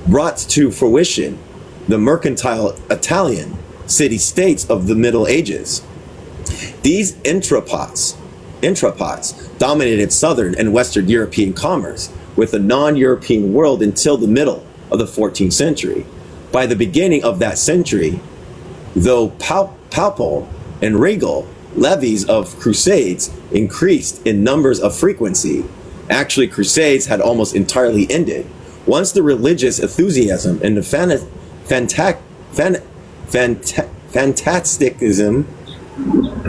brought to fruition the mercantile Italian city-states of the Middle Ages. These intrapots dominated southern and western European commerce with the non-European world until the middle of the 14th century. By the beginning of that century, though papal and regal levies of crusades increased in numbers of frequency, actually crusades had almost entirely ended. Once the religious enthusiasm and the fanaticism,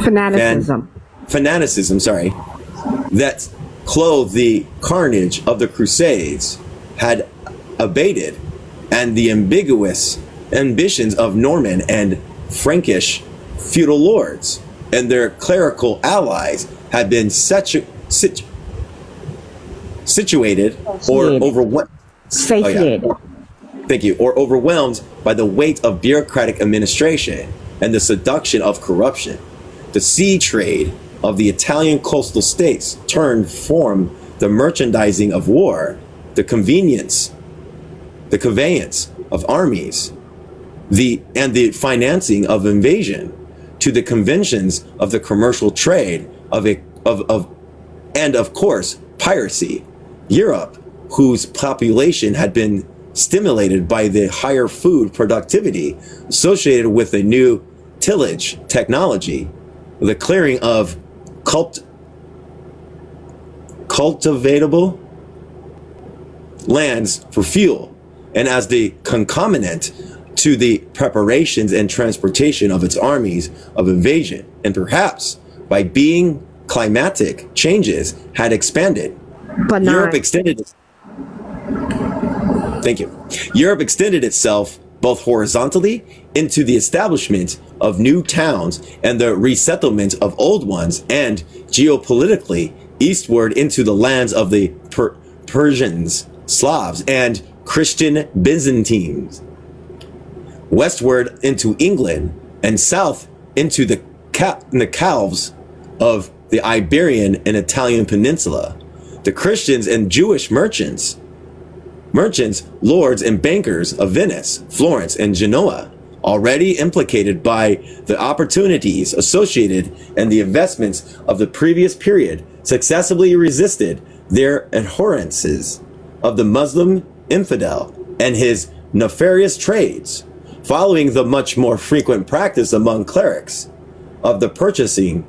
Fanaticism. fanaticism, sorry, that clothed the carnage of the Crusades had abated, and the ambiguous ambitions of Norman and Frankish feudal lords and their clerical allies had been situated or overwhelmed. Satiated. Thank you. Or overwhelmed by the weight of bureaucratic administration and the seduction of corruption. The sea trade of the Italian coastal states turned from the merchandising of war, the conveyance of armies, and the financing of invasion, to the conventions of the commercial trade and of course piracy. Europe, whose population had been stimulated by the higher food productivity associated with the new tillage technology, the clearing of cultivatable lands for fuel, and as the concomitant to the preparations and transportation of its armies of invasion, and perhaps by being climatic changes had expanded. But Europe not. extended. Thank you. Europe extended itself both horizontally into the establishment of new towns and the resettlement of old ones, and geopolitically eastward into the lands of the Persians, Slavs, and Christian Byzantines, westward into England, and south into the calves of the Iberian and Italian peninsula. The Christians and Jewish merchants, lords and bankers of Venice, Florence, and Genoa, already implicated by the opportunities associated and the investments of the previous period, successively resisted their abhorrences of the Muslim infidel and his nefarious trades, following the much more frequent practice among clerics of the purchasing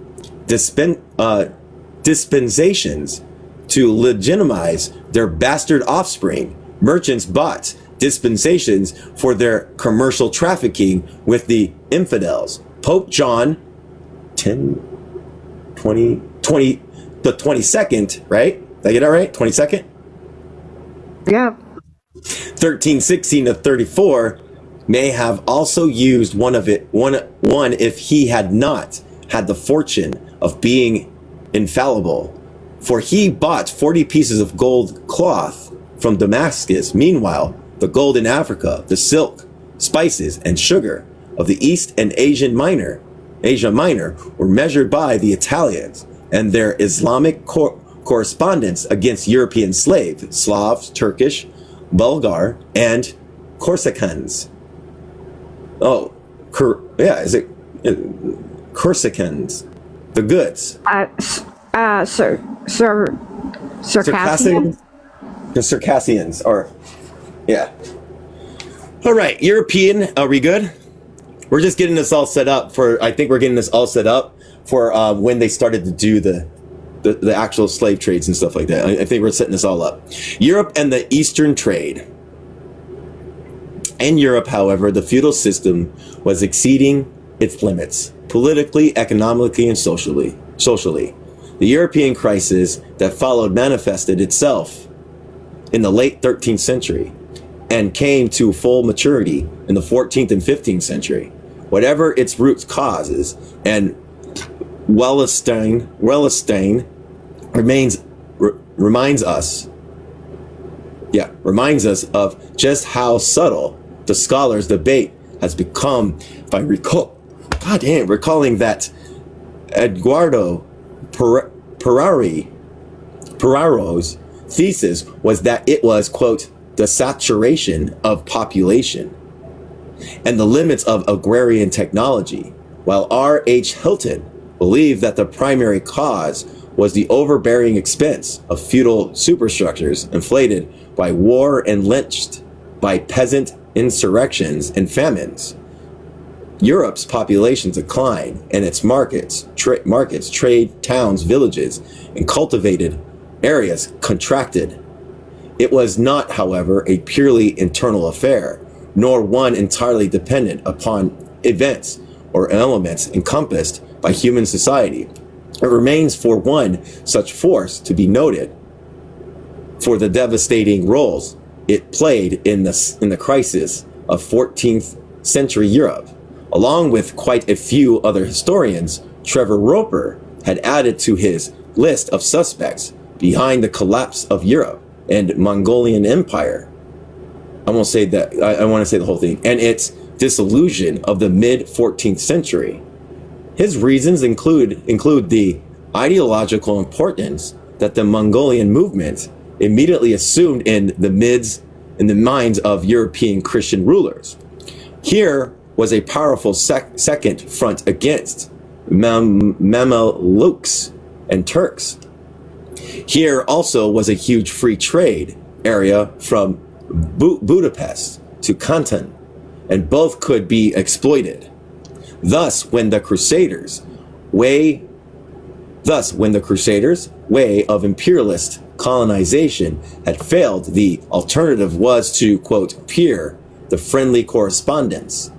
dispensations to legitimize their bastard offspring. Merchants bought dispensations for their commercial trafficking with the infidels. Pope John 10, 20, the 22nd, right? Did I get that right? 22nd? Yeah. 1316 to 34 may have also used one if he had not had the fortune of being infallible. For he bought 40 pieces of gold cloth from Damascus. Meanwhile, the gold in Africa, the silk, spices, and sugar of the East and Asia Minor were measured by the Italians and their Islamic correspondence against European slaves, Slavs, Turkish, Bulgar, and Corsicans. Corsicans. The goods. Circassian. The Circassians, yeah. All right, European, are we good? We're just getting this all set up I think we're getting this all set up for when they started to do the actual slave trades and stuff like that. I think we're setting this all up. Europe and the Eastern trade. In Europe, however, the feudal system was exceeding its limits, politically, economically, and socially. The European crisis that followed manifested itself in the late 13th century and came to full maturity in the 14th and 15th century. Whatever its root causes, and Wallenstein reminds us of just how subtle the scholars' debate has become. If I recalling that Eduardo Ferraro's thesis was that it was, quote, the saturation of population and the limits of agrarian technology, while R.H. Hilton believed that the primary cause was the overbearing expense of feudal superstructures inflated by war and lynched by peasant insurrections and famines. Europe's population declined and its markets, trade, towns, villages, and cultivated areas contracted. It was not, however, a purely internal affair, nor one entirely dependent upon events or elements encompassed by human society. It remains for one such force to be noted for the devastating roles it played in the crisis of 14th century Europe. Along with quite a few other historians, Trevor Roper had added to his list of suspects behind the collapse of Europe and Mongolian Empire. I won't say that, I want to say the whole thing, and its dissolution of the mid 14th century. His reasons include the ideological importance that the Mongolian movement immediately assumed in the minds of European Christian rulers. Here was a powerful second front against Mamelukes and Turks. Here also was a huge free trade area from Budapest to Canton, and both could be exploited. Thus, when the Crusaders' way of imperialist colonization had failed, the alternative was to, quote, peer the friendly correspondence,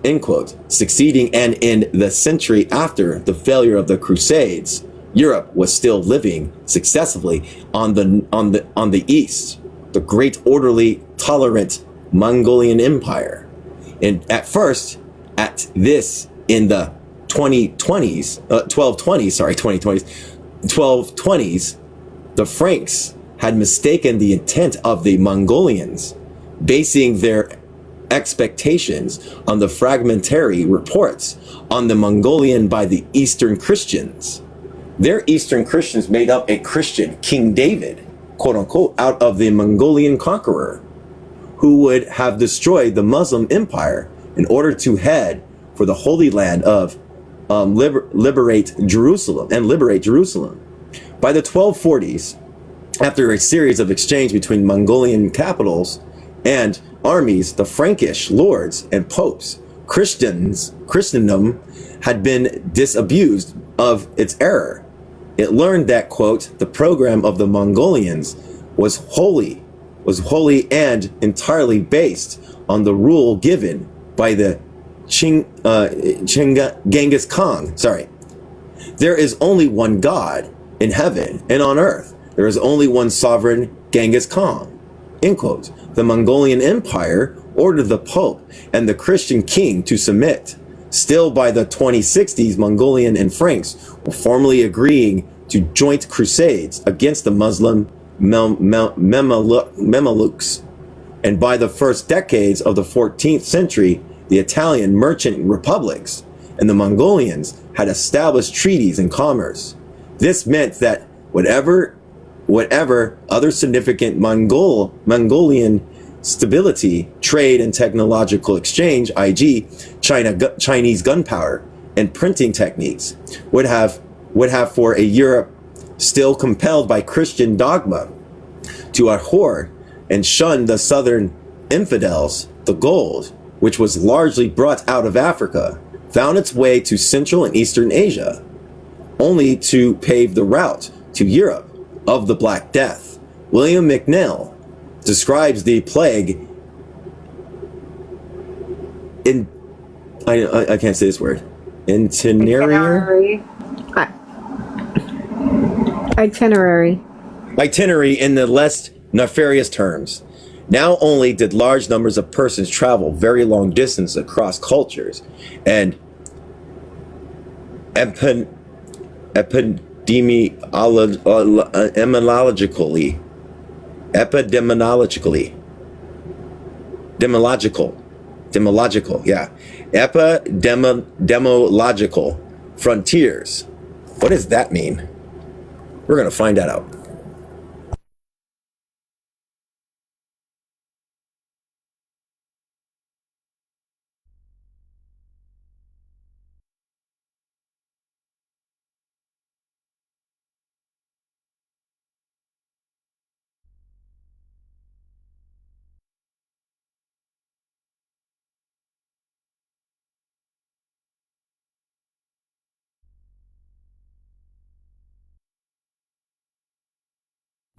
end quote, succeeding. And in the century after the failure of the Crusades, Europe was still living successfully on the east, the great orderly, tolerant Mongolian Empire. And at first, in the 1220s, the Franks had mistaken the intent of the Mongolians, basing their expectations on the fragmentary reports on the Mongolian by the Eastern Christians. Their Eastern Christians made up a Christian King David, quote unquote, out of the Mongolian conqueror, who would have destroyed the Muslim Empire in order to head for the Holy Land of liberate Jerusalem. By the 1240s, after a series of exchange between Mongolian capitals and armies, the Frankish lords and popes, Christendom had been disabused of its error. It learned that, quote, the program of the Mongolians was wholly and entirely based on the rule given by the Genghis Khan. There is only one God in heaven and on earth. There is only one sovereign, Genghis Khan, end quote. The Mongolian Empire ordered the Pope and the Christian king to submit. Still, by the 2060s, Mongolian and Franks were formally agreeing to joint crusades against the Muslim Mamelukes. And by the first decades of the 14th century, the Italian merchant republics and the Mongolians had established treaties and commerce. This meant that whatever other significant Mongolian stability, trade, and technological exchange, e.g. Chinese gunpowder and printing techniques, would have for a Europe still compelled by Christian dogma to abhor and shun the southern infidels, the gold, which was largely brought out of Africa, found its way to Central and Eastern Asia, only to pave the route to Europe of the Black Death. William McNeill describes the plague in, I can't say this word, itinerary in the less nefarious terms. Not only did large numbers of persons travel very long distance across cultures and epidemiologically, epidemiological frontiers. What does that mean? We're going to find that out.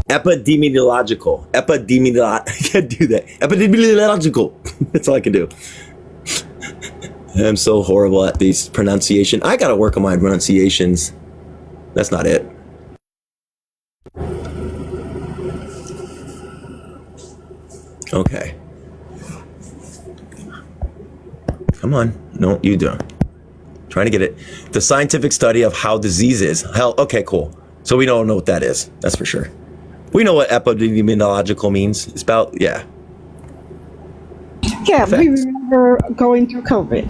Epidemiological. I can't do that. Epidemiological. That's all I can do. I'm so horrible at these pronunciation. I gotta work on my pronunciations. That's not it. Okay. Come on. No, you don't. Trying to get it. The scientific study of how diseases. Hell, okay, cool. So we don't know what that is. That's for sure. We know what epidemiological means. It's about, yeah. Yeah, we remember going through COVID.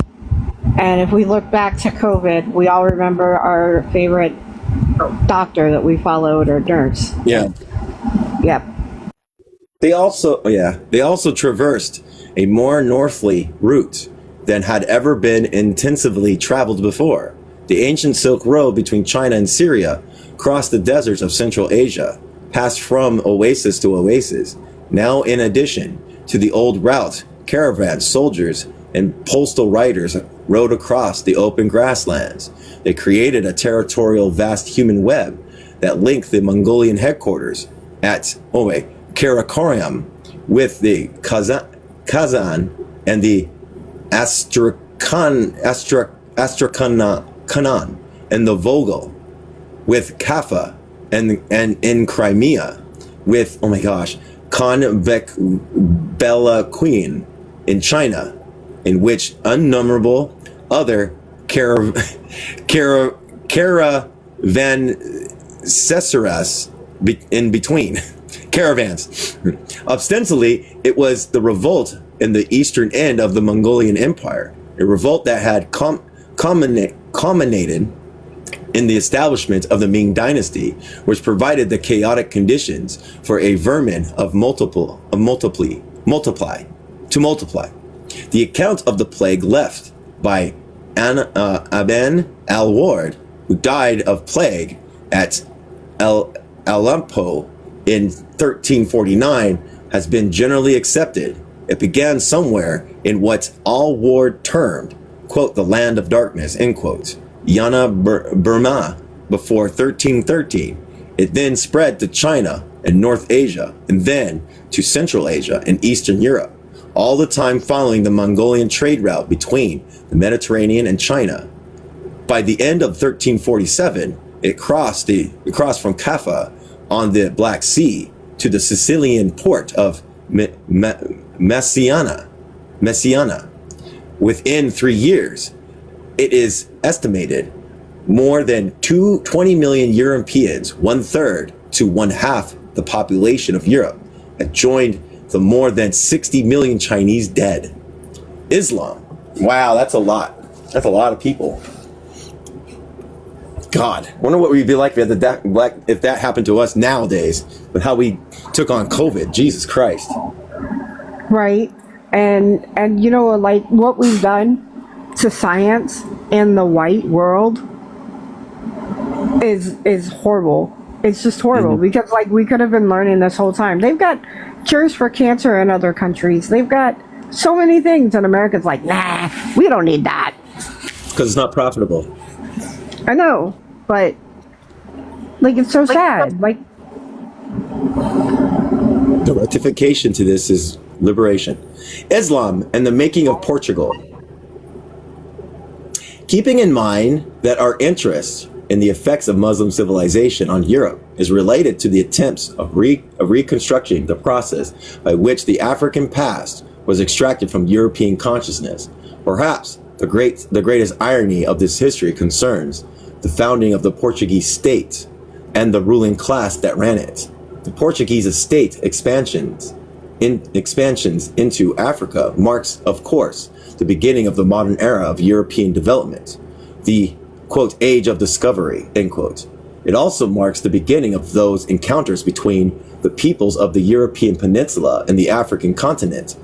And if we look back to COVID, we all remember our favorite doctor that we followed or nurse. Yeah. Yep. They also traversed a more northerly route than had ever been intensively traveled before. The ancient Silk Road between China and Syria crossed the deserts of Central Asia, passed from oasis to oasis. Now, in addition to the old route, caravans, soldiers, and postal riders rode across the open grasslands. They created a territorial vast human web that linked the Mongolian headquarters at Karakoram with the Kazan and the Astrakhan and the Vogel, with Kaffa and in Crimea, with Khanbek Queen in China, in which innumerable other caravanseras in between caravans. Ostensibly, it was the revolt in the eastern end of the Mongolian Empire, a revolt that had culminated in the establishment of the Ming Dynasty, which provided the chaotic conditions for a vermin of multiply. The account of the plague left by Aben al-Ward, who died of plague at Aleppo in 1349, has been generally accepted. It began somewhere in what al-Ward termed, quote, the land of darkness, end quote, Yana Burma, before 1313. It then spread to China and North Asia, and then to Central Asia and Eastern Europe, all the time following the Mongolian trade route between the Mediterranean and China. By the end of 1347, it crossed from Kaffa on the Black Sea to the Sicilian port of Messina. Within 3 years, it is estimated more than 20 million Europeans, 1/3 to 1/2 the population of Europe, had joined the more than 60 million Chinese dead. Islam. Wow, that's a lot. That's a lot of people. God, I wonder what we'd be like if that happened to us nowadays, with how we took on COVID. Jesus Christ. Right. And you know, like what we've done to science in the white world is horrible. It's just horrible because like we could have been learning this whole time. They've got cures for cancer in other countries. They've got so many things, and America's like, nah, we don't need that. Because it's not profitable. I know, but like it's so sad. Like the rectification to this is liberation. Islam and the making of Portugal. Keeping in mind that our interest in the effects of Muslim civilization on Europe is related to the attempts of reconstructing the process by which the African past was extracted from European consciousness. Perhaps the greatest irony of this history concerns the founding of the Portuguese state and the ruling class that ran it. The Portuguese state expansions into Africa marks, of course, the beginning of the modern era of European development, the, quote, age of discovery, end quote. It also marks the beginning of those encounters between the peoples of the European peninsula and the African continent,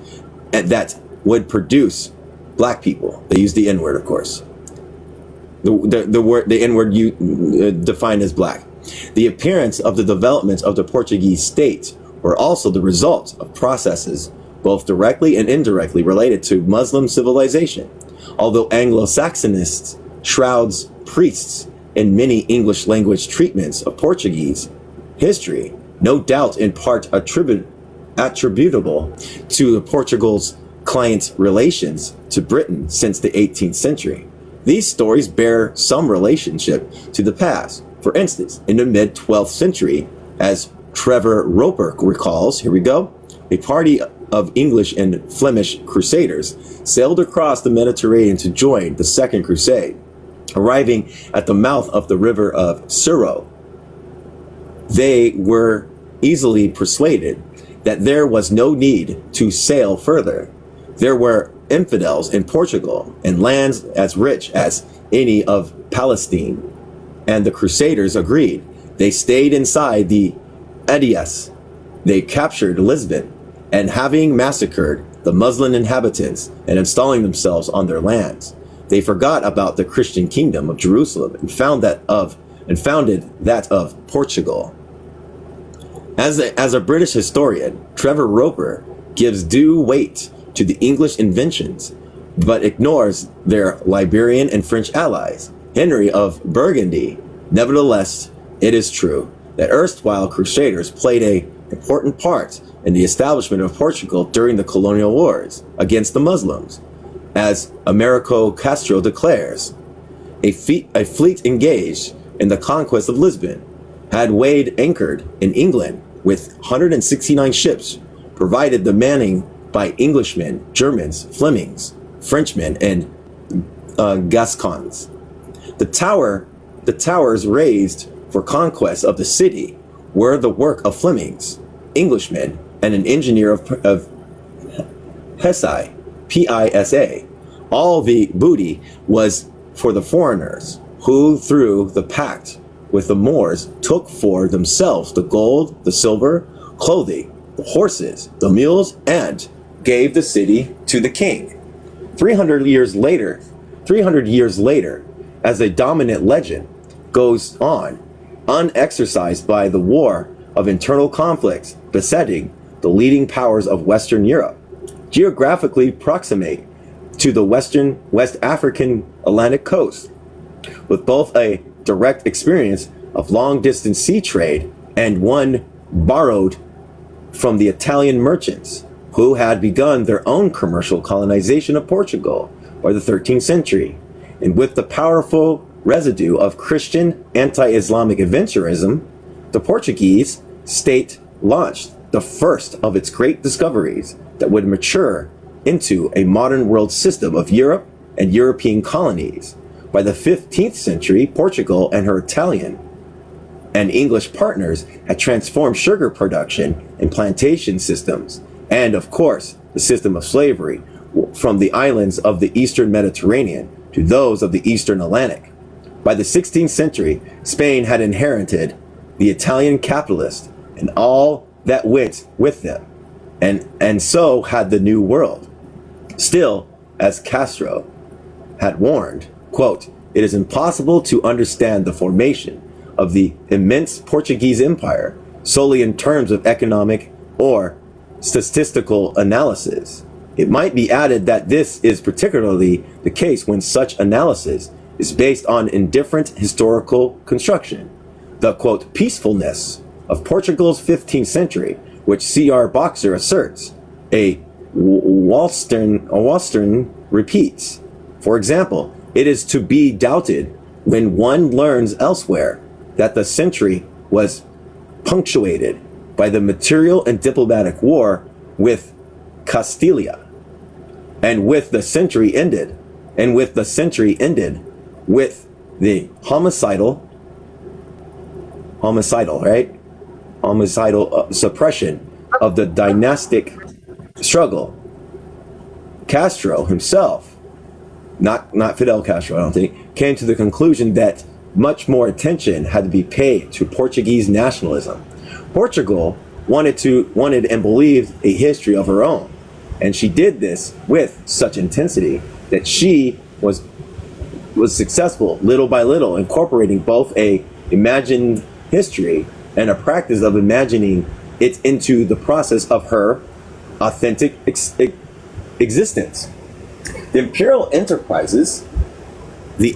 and that would produce black people. They use the N-word, of course. The N-word you define as black. The appearance of the development of the Portuguese state were also the result of processes both directly and indirectly related to Muslim civilization. Although Anglo-Saxonists shrouds priests in many English language treatments of Portuguese history, no doubt in part attributable to Portugal's client relations to Britain since the 18th century. These stories bear some relationship to the past. For instance, in the mid-12th century, as Trevor Roper recalls, here we go, a party of English and Flemish crusaders sailed across the Mediterranean to join the Second Crusade. Arriving at the mouth of the river of Suro, they were easily persuaded that there was no need to sail further. There were infidels in Portugal and lands as rich as any of Palestine, and the crusaders agreed. They stayed inside the Edias. They captured Lisbon, and having massacred the Muslim inhabitants and installing themselves on their lands, they forgot about the Christian kingdom of Jerusalem and founded that of Portugal. As a British historian, Trevor Roper gives due weight to the English inventions, but ignores their Liberian and French allies, Henry of Burgundy. Nevertheless, it is true that erstwhile crusaders played an important part in the establishment of Portugal during the colonial wars against the Muslims. As Americo Castro declares, a fleet engaged in the conquest of Lisbon had weighed anchored in England with 169 ships, provided the manning by Englishmen, Germans, Flemings, Frenchmen, and Gascons. The towers raised for conquest of the city were the work of Flemings, Englishmen, and an engineer of Pisa, P-I-S-A. All the booty was for the foreigners, who through the pact with the Moors took for themselves the gold, the silver, clothing, the horses, the mules, and gave the city to the king. 300 years later, as a dominant legend goes on, unexercised by the war of internal conflicts besetting the leading powers of Western Europe, geographically proximate to the West African Atlantic coast, with both a direct experience of long-distance sea trade and one borrowed from the Italian merchants who had begun their own commercial colonization of Portugal by the 13th century, and with the powerful residue of Christian anti-Islamic adventurism, the Portuguese state launched the first of its great discoveries that would mature into a modern world system of Europe and European colonies. By the 15th century, Portugal and her Italian and English partners had transformed sugar production and plantation systems, and of course, the system of slavery from the islands of the Eastern Mediterranean to those of the Eastern Atlantic. By the 16th century, Spain had inherited the Italian capitalists and all that went with them, and so had the New World. Still, as Castro had warned, quote, "It is impossible to understand the formation of the immense Portuguese empire solely in terms of economic or statistical analysis. It might be added that this is particularly the case when such analysis is based on indifferent historical construction. The, quote, peacefulness of Portugal's 15th century, which C.R. Boxer asserts, a Wallstern repeats. For example, it is to be doubted when one learns elsewhere that the century was punctuated by the material and diplomatic war with Castilia, and with the century ended with the homicidal suppression of the dynastic struggle. Castro himself, not Fidel Castro, I don't think, came to the conclusion that much more attention had to be paid to Portuguese nationalism. Portugal wanted and believed a history of her own, and she did this with such intensity that she was successful little by little, incorporating both a imagined history and a practice of imagining it into the process of her authentic existence. The imperial enterprises, the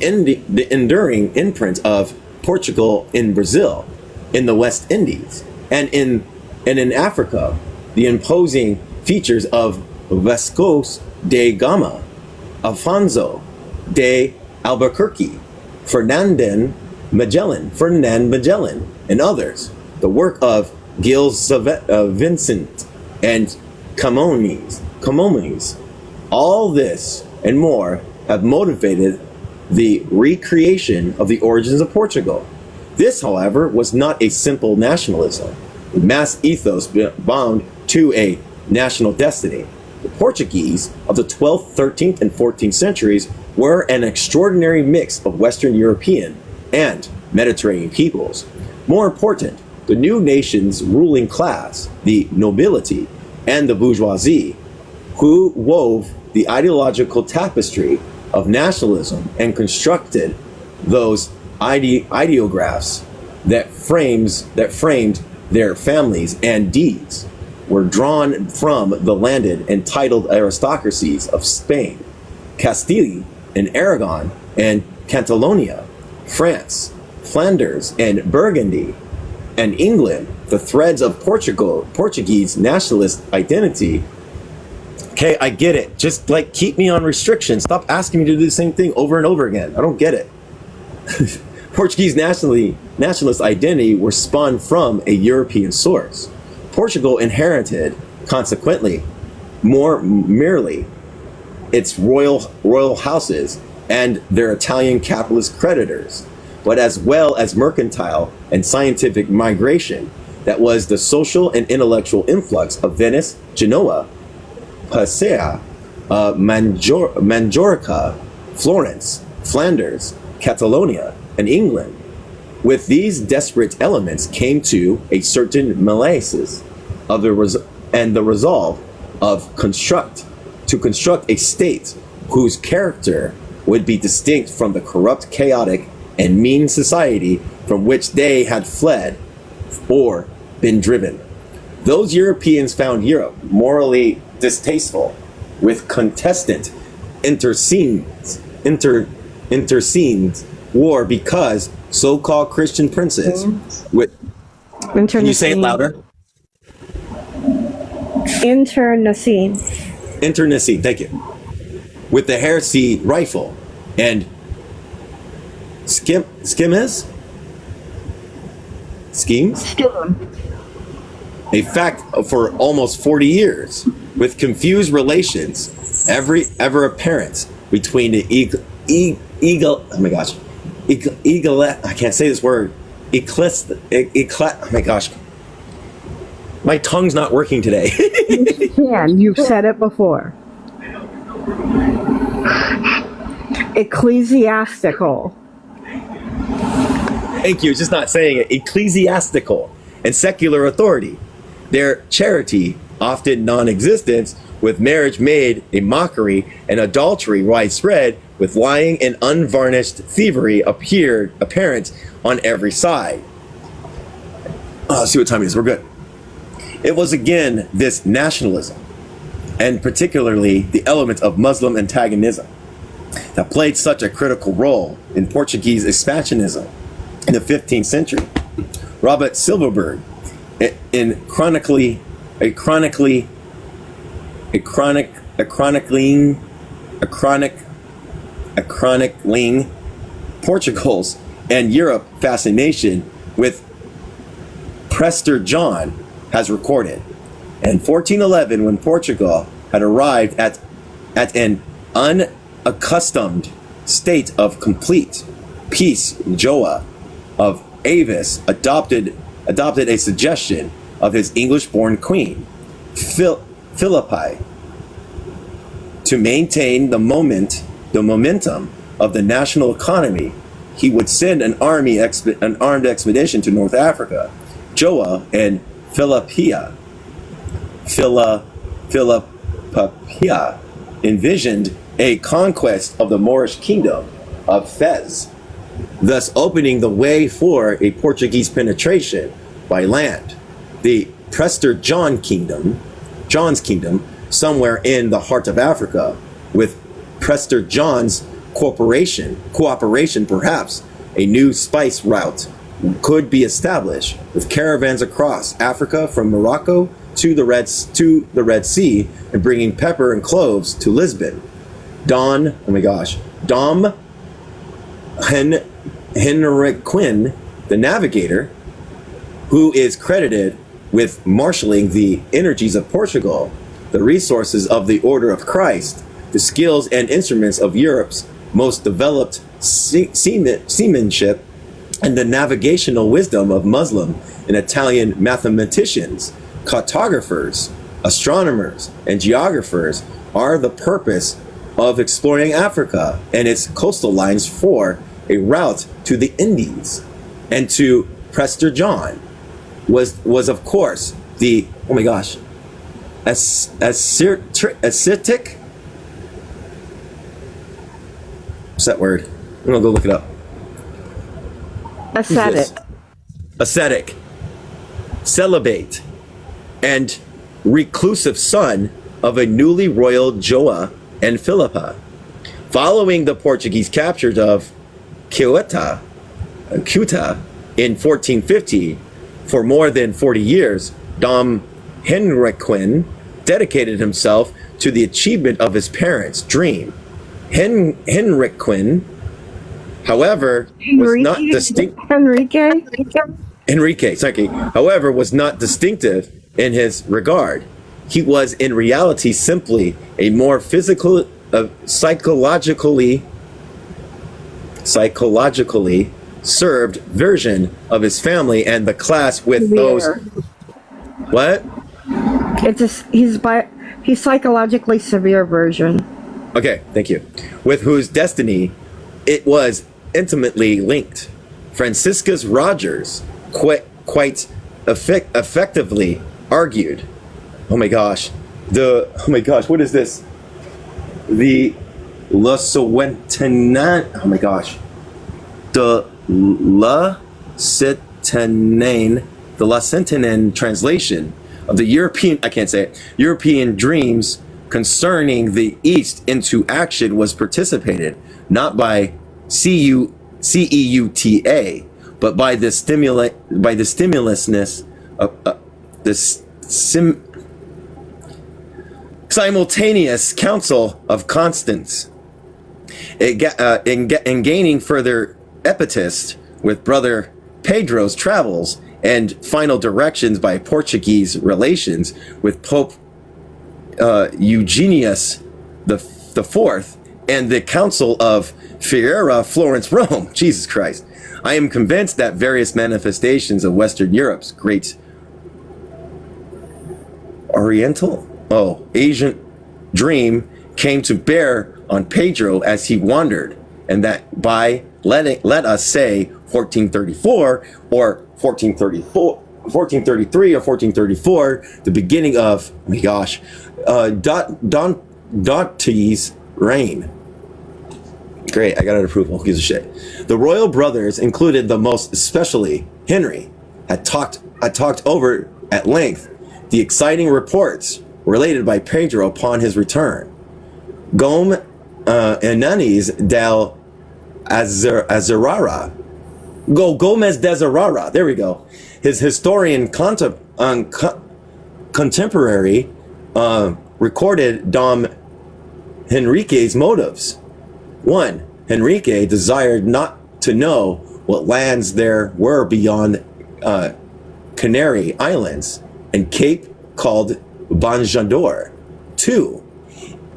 enduring imprint of Portugal in Brazil, in the West Indies, and in Africa, the imposing features of Vasco's de Gama, Alfonso de Albuquerque, Ferdinand Magellan, and others. The work of Gilles Vincent and Camões. All this and more have motivated the recreation of the origins of Portugal. This, however, was not a simple nationalism, a mass ethos bound to a national destiny. The Portuguese of the 12th, 13th, and 14th centuries were an extraordinary mix of Western European and Mediterranean peoples. More important, the new nation's ruling class, the nobility and the bourgeoisie, who wove the ideological tapestry of nationalism and constructed those ideographs that framed their families and deeds, were drawn from the landed and titled aristocracies of Spain, Castile and Aragon and Catalonia, France, Flanders and Burgundy, and England. The threads of Portuguese nationalist identity. Okay, I get it. Just like keep me on restriction. Stop asking me to do the same thing over and over again. I don't get it. Portuguese nationalist identity were spun from a European source. Portugal inherited, consequently, more merely its royal houses and their Italian capitalist creditors, but as well as mercantile and scientific migration that was the social and intellectual influx of Venice, Genoa, Pasea, Majorca, Florence, Flanders, Catalonia, and England. With these desperate elements came to a certain malaise of the resolve of construct a state whose character would be distinct from the corrupt, chaotic, and mean society from which they had fled or been driven. Those Europeans found Europe morally distasteful, with contestant intercedes war because so-called Christian princes can you say it louder? Internecine, thank you. With the heresy rifle and schemes, a fact for almost 40 years, with confused relations ever apparent between the I can't say this word, oh my gosh, my tongue's not working today. you've said it before. Ecclesiastical. Thank you, just not saying it. Ecclesiastical and secular authority. Their charity often non-existent, with marriage made a mockery and adultery widespread, with lying and unvarnished thievery apparent on every side. Let's see what time it is. We're good. It was again this nationalism, and particularly the element of Muslim antagonism, that played such a critical role in Portuguese expansionism in the 15th century. Robert Silverberg, in chronicling Portugal's and Europe fascination with Prester John, has recorded. In 1411, when Portugal had arrived at an unaccustomed state of complete peace, Joa of Avis adopted a suggestion of his English-born queen, Philippi, to maintain the momentum of the national economy. He would send an armed expedition to North Africa. Joa and Philippa envisioned a conquest of the Moorish kingdom of Fez, thus opening the way for a Portuguese penetration by land. The Prester John's kingdom, somewhere in the heart of Africa, with Prester John's cooperation perhaps a new spice route could be established, with caravans across Africa from Morocco to the Red Sea, and bringing pepper and cloves to Lisbon. Dom Henriquin, the navigator, who is credited with marshaling the energies of Portugal, the resources of the Order of Christ, the skills and instruments of Europe's most developed seamanship, and the navigational wisdom of Muslim and Italian mathematicians, cartographers, astronomers, and geographers are the purpose of exploring Africa and its coastal lines for a route to the Indies. And to Prester John was of course the, oh my gosh, ascetic? What's that word? I'm gonna go look it up. Ascetic, celibate, and reclusive son of a newly royal Joa and Philippa. Following the Portuguese capture of Ceuta in 1450, for more than 40 years, Dom Henriquin dedicated himself to the achievement of his parents' dream. Henriquin, however, was not was not distinctive in his regard. He was in reality simply a more psychologically served version of his family and the class with those. What? He's psychologically severe version. Okay, thank you. With whose destiny it was intimately linked. Franciscus Rogers quite effectively argued. Oh my gosh, what is this? The La Suentenan. Oh my gosh, the La Centenan translation of the European dreams concerning the East into action was participated not by CEUTA, but by the stimulousness of simultaneous Council of Constance, in gaining further epitest with Brother Pedro's travels and final directions by Portuguese relations with Pope Eugenius the Fourth and the Council of Ferrara, Florence, Rome. Jesus Christ. I am convinced that various manifestations of Western Europe's great Asian dream came to bear on Pedro as he wandered, and that by let us say 1434 or 1433 or 1434, the beginning of, oh my gosh, Dante's reign. Great, I got an approval. Who gives a shit? The royal brothers, included the most especially Henry, had talked over at length the exciting reports related by Pedro upon his return. Gomez del Azarara. Gomez de Azarara. There we go. His historian contemporary recorded Dom Henrique's motives. 1. Henrique desired not to know what lands there were beyond Canary Islands and Cape called Banjador. 2.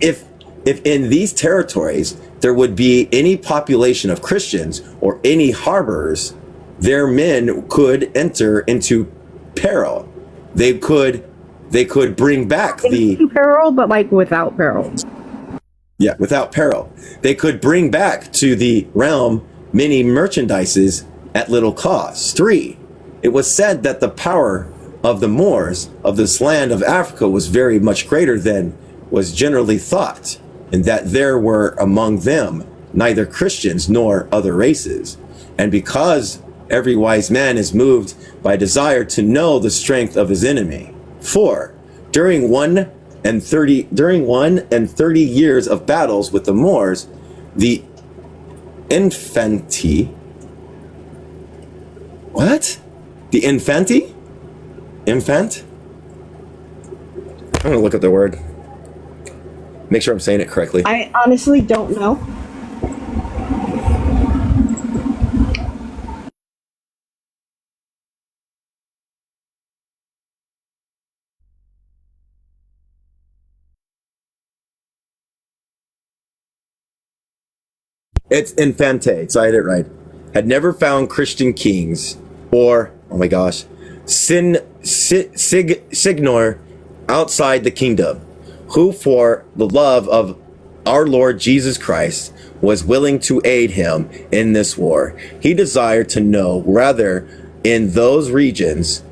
If in these territories there would be any population of Christians or any harbors, their men could enter into peril. They could bring back the peril, but like without peril. Yeah, without peril. They could bring back to the realm many merchandises at little cost. 3. It was said that the power of the Moors of this land of Africa was very much greater than was generally thought, and that there were among them neither Christians nor other races. And because every wise man is moved by desire to know the strength of his enemy. 4. During 1 and 30 years of battles with the Moors, the Infante What? The infanti? Infant? I'm gonna look up the word. Make sure I'm saying it correctly. I honestly don't know. It's infante, so I had it right. Had never found Christian kings, or, oh my gosh, signor outside the kingdom, who for the love of our Lord Jesus Christ was willing to aid him in this war. He desired to know rather in those regions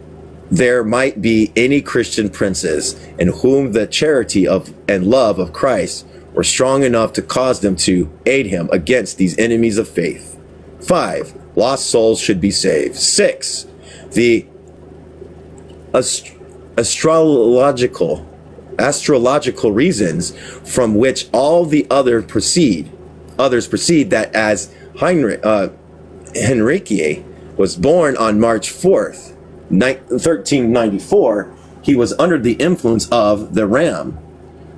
there might be any Christian princes in whom the charity of and love of Christ were strong enough to cause them to aid him against these enemies of faith. 5. Lost souls should be saved. 6. The astrological reasons from which all the others proceed that as Henrique was born on March 4th, 1394, he was under the influence of the Ram,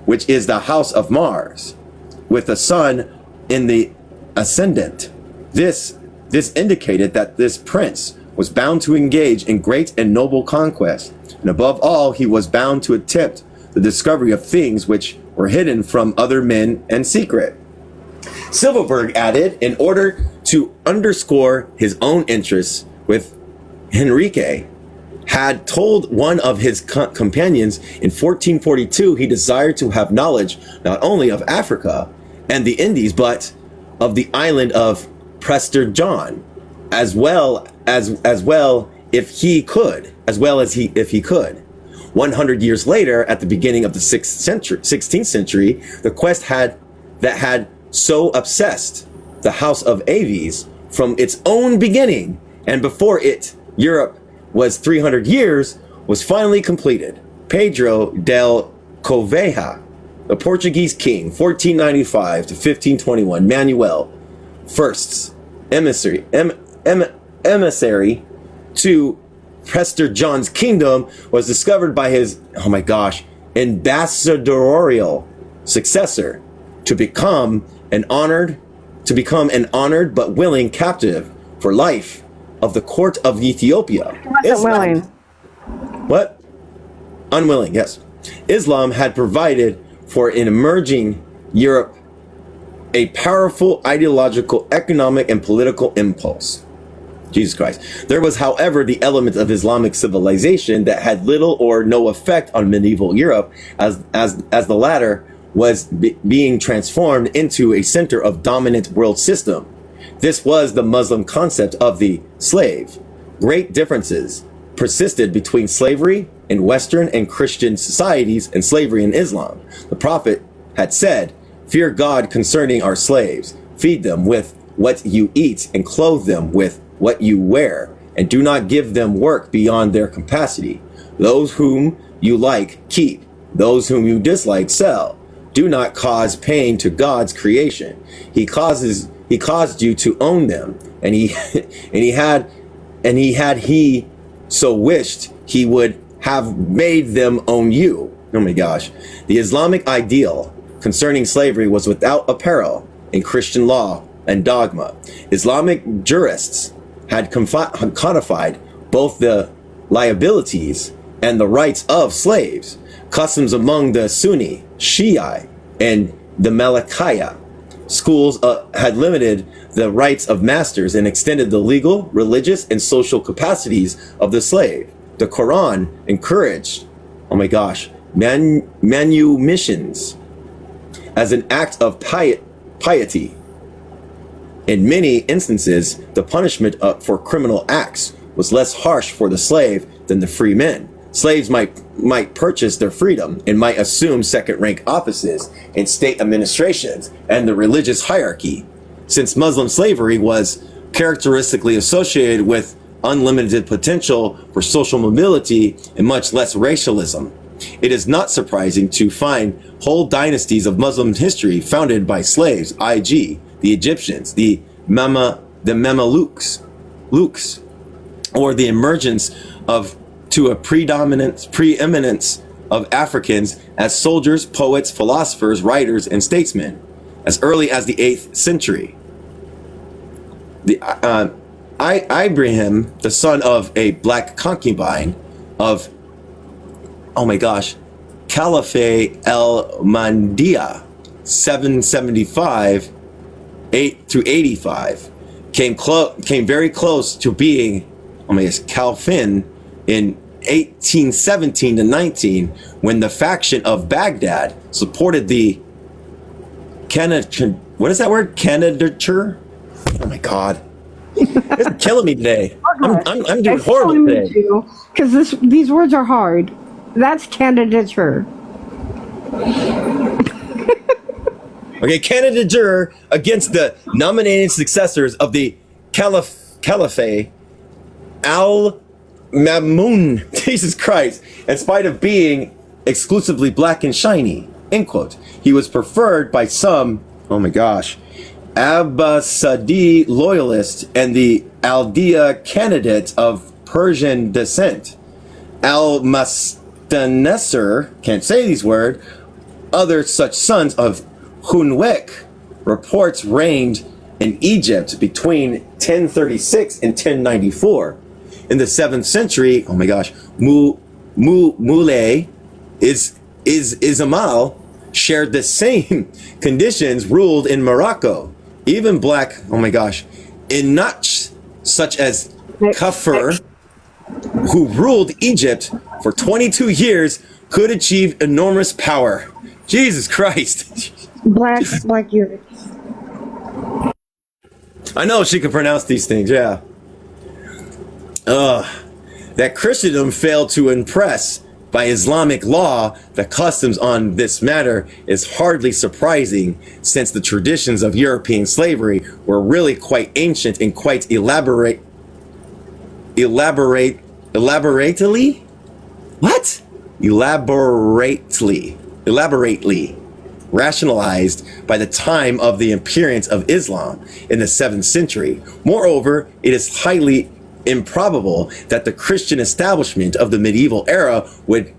which is the house of Mars, with the sun in the ascendant. This indicated that this prince was bound to engage in great and noble conquest, and above all, he was bound to attempt the discovery of things which were hidden from other men and secret. Silverberg added, in order to underscore his own interests with Henrique, had told one of his companions in 1442 he desired to have knowledge not only of Africa and the Indies, but of the island of Prester John, as well if he could. 100 years later, at the beginning of the 16th century, the quest that had so obsessed the House of Aves from its own beginning, and before it, Europe was 300 years, was finally completed. Pedro del Coveja, the Portuguese king, 1495 to 1521, Manuel First's emissary to Prester John's kingdom, was discovered by his, oh my gosh, ambassadorial successor to become an honored but willing captive for life of the court of Ethiopia. Willing. What? Unwilling, yes. Islam had provided for an emerging Europe a powerful ideological, economic, and political impulse. Jesus Christ. There was, however, the element of Islamic civilization that had little or no effect on medieval Europe, as the latter was being transformed into a center of dominant world system. This was the Muslim concept of the slave. Great differences persisted between slavery in Western and Christian societies and slavery in Islam. The Prophet had said, "Fear God concerning our slaves. Feed them with what you eat and clothe them with what you wear, and do not give them work beyond their capacity. Those whom you like, keep. Those whom you dislike, sell. Do not cause pain to God's creation. He caused you to own them, and he had he so wished, he would have made them own you." Oh my gosh. The Islamic ideal concerning slavery was without apparel in Christian law and dogma. Islamic jurists had codified both the liabilities and the rights of slaves. Customs among the Sunni, Shia, and the Malikaya schools had limited the rights of masters and extended the legal, religious, and social capacities of the slave. The Quran encouraged, oh my gosh, manumissions as an act of piety. In many instances, the punishment for criminal acts was less harsh for the slave than the free men. Slaves might purchase their freedom and might assume second-rank offices in state administrations and the religious hierarchy. Since Muslim slavery was characteristically associated with unlimited potential for social mobility and much less racialism, it is not surprising to find whole dynasties of Muslim history founded by slaves, e.g., the Egyptians, the Mamelukes, or the emergence of to a preeminence of Africans as soldiers, poets, philosophers, writers, and statesmen as early as the 8th century. Ibrahim, the son of a black concubine of, oh my gosh, Caliphate el-Mandia, 775 8 through 85, came very close to being, oh my gosh, Caliphin in 1817 to 19, when the faction of Baghdad supported the what is that word? Candidature? Oh my God. It's killing me today. I'm doing horrible today. Because these words are hard. That's candidature. Okay, candidature against the nominated successors of the Caliphate al-Mamun, Jesus Christ, in spite of being exclusively black and shiny, end quote. He was preferred by some, oh my gosh, Abbasidi loyalists and the Aldea candidate of Persian descent. Al-Mastanesser, can't say these words, other such sons of Hunwek, reports reigned in Egypt between 1036 and 1094. In the 7th century, oh my gosh, Moulay Ismail shared the same conditions ruled in Morocco. Even black, oh my gosh, Inach, such as Kafur, who ruled Egypt for 22 years, could achieve enormous power. Jesus Christ. Black units. I know she could pronounce these things, yeah. That Christendom failed to impress by Islamic law the customs on this matter is hardly surprising, since the traditions of European slavery were really quite ancient and quite elaborately rationalized by the time of the appearance of Islam in the 7th century. Moreover, it is highly improbable that the Christian establishment of the medieval era would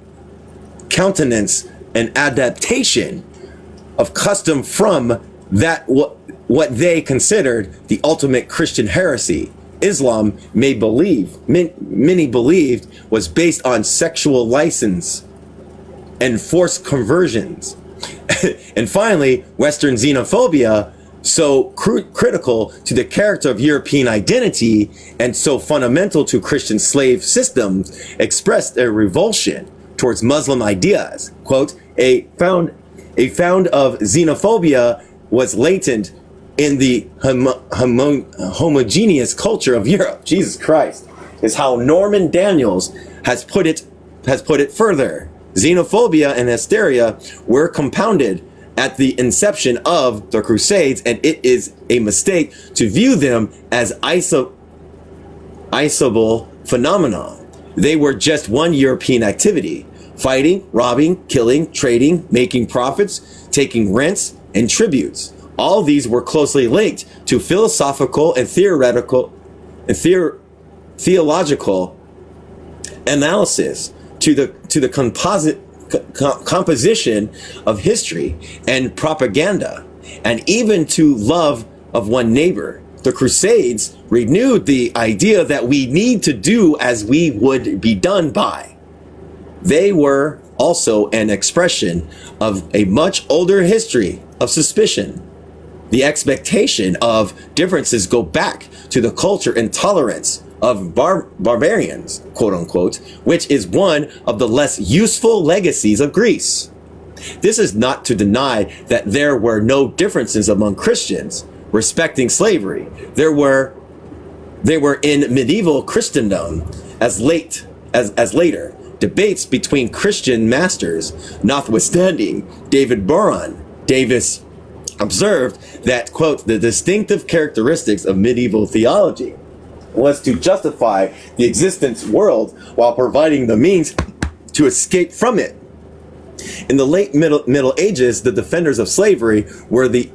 countenance an adaptation of custom from that what they considered the ultimate Christian heresy. Islam many believed was based on sexual license and forced conversions. And finally, Western xenophobia, so critical to the character of European identity and so fundamental to Christian slave systems, expressed a revulsion towards Muslim ideas. Quote, a found of xenophobia was latent in the homogeneous culture of Europe. Jesus Christ, is how Norman Daniels has put it further. Xenophobia and hysteria were compounded at the inception of the Crusades, and it is a mistake to view them as isolated phenomena. They were just one European activity: fighting, robbing, killing, trading, making profits, taking rents and tributes. All these were closely linked to philosophical and theological analysis, to the composition of history and propaganda, and even to love of one neighbor. The Crusades renewed the idea that we need to do as we would be done by. They were also an expression of a much older history of suspicion. The expectation of differences go back to the culture and tolerance of barbarians, quote unquote, which is one of the less useful legacies of Greece. This is not to deny that there were no differences among Christians respecting slavery. They were in medieval Christendom as later. Debates between Christian masters, notwithstanding, Davis observed that, quote, the distinctive characteristics of medieval theology was to justify the existence world while providing the means to escape from it. In the late Middle Ages, the defenders of slavery were the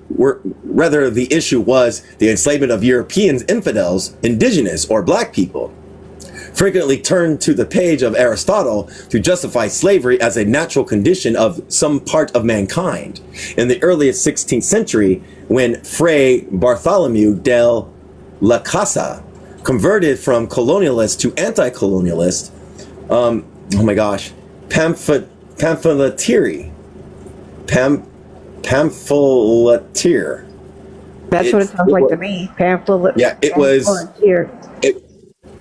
issue was the enslavement of Europeans, infidels, indigenous, or black people. frequently turned to the page of Aristotle to justify slavery as a natural condition of some part of mankind. In the earliest 16th century, when Fray Bartholomew de la Casa converted from colonialist to anti-colonialist, pamphleteer. That's what it sounds like to me. Pamphlet. Yeah,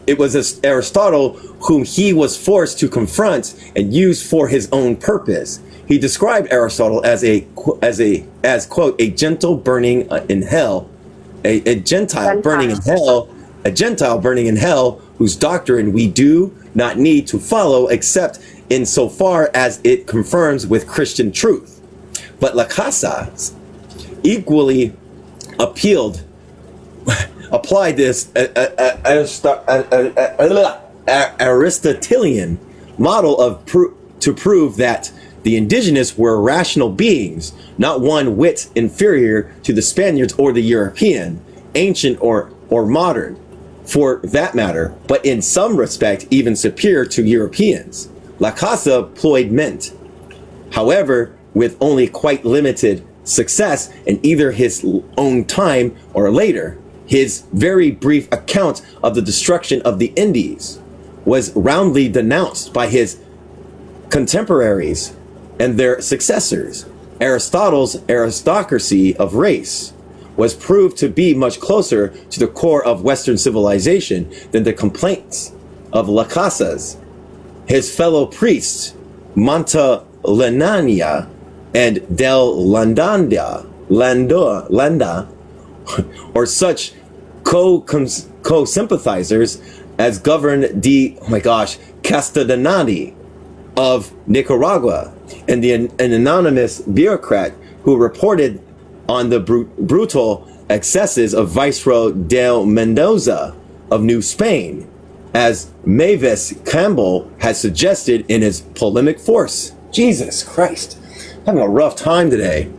it was Aristotle whom he was forced to confront and use for his own purpose. He described Aristotle as quote a gentle burning in hell, a Gentile burning in hell, a Gentile burning in hell, whose doctrine we do not need to follow except insofar as it confirms with Christian truth. But La Casa equally applied this Aristotelian model to prove that the indigenous were rational beings, not one whit inferior to the Spaniards or the European, ancient or modern, for that matter, but in some respect even superior to Europeans. La Casa employed meant, however, with only quite limited success in either his own time or later. His very brief account of the destruction of the Indies was roundly denounced by his contemporaries and their successors. Aristotle's aristocracy of race was proved to be much closer to the core of Western civilization than the complaints of La Casa's. His fellow priests, Montalenania and Del Landa, or such co-sympathizers as Governor Castellanati of Nicaragua, and an anonymous bureaucrat who reported on the brutal excesses of Viceroy de Mendoza of New Spain, as Mavis Campbell has suggested in his polemic force. Jesus Christ, I'm having a rough time today.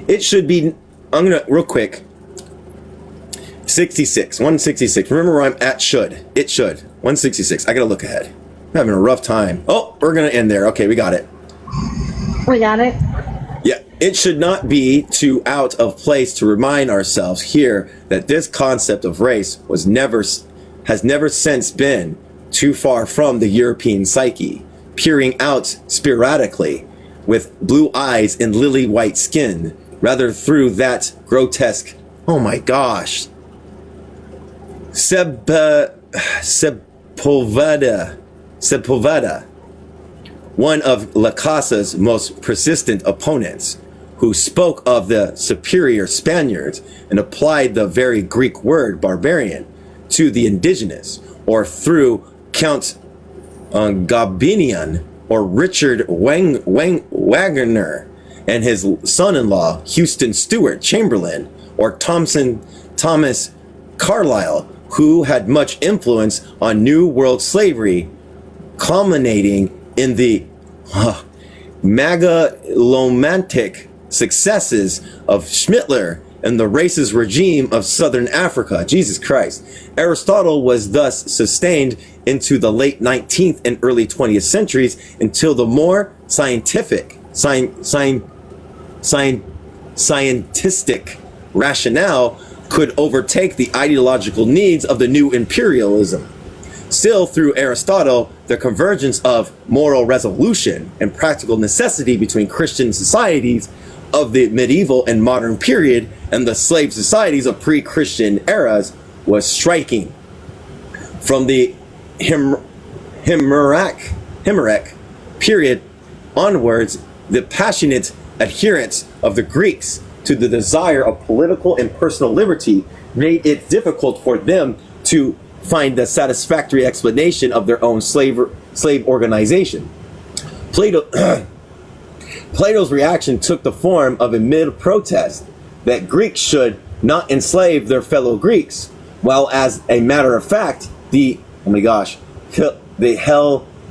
It should be, I'm gonna, real quick, 166. Remember where I'm at, should. It should. 166. I gotta look ahead. I'm having a rough time. Oh, we're gonna end there. Okay, we got it. We got it. Yeah, it should not be too out of place to remind ourselves here that this concept of race has never since been too far from the European psyche, peering out sporadically with blue eyes and lily white skin, rather through that grotesque, oh my gosh, Sepulveda, one of La Casa's most persistent opponents, who spoke of the superior Spaniards and applied the very Greek word barbarian to the indigenous, or through Count Gabinian or Richard Wagner and his son-in-law Houston Stewart Chamberlain, or Thomas Carlyle, who had much influence on New World slavery, culminating in the megalomantic successes of Schmittler and the racist regime of Southern Africa. Jesus Christ. Aristotle was thus sustained into the late 19th and early 20th centuries until the more scientific rationale could overtake the ideological needs of the new imperialism. Still, through Aristotle, the convergence of moral resolution and practical necessity between Christian societies of the medieval and modern period and the slave societies of pre-Christian eras was striking. From the Himeric period onwards, the passionate adherence of the Greeks to the desire of political and personal liberty made it difficult for them to find the satisfactory explanation of their own slave organization. Plato's reaction took the form of a mid-protest that Greeks should not enslave their fellow Greeks, while as a matter of fact, the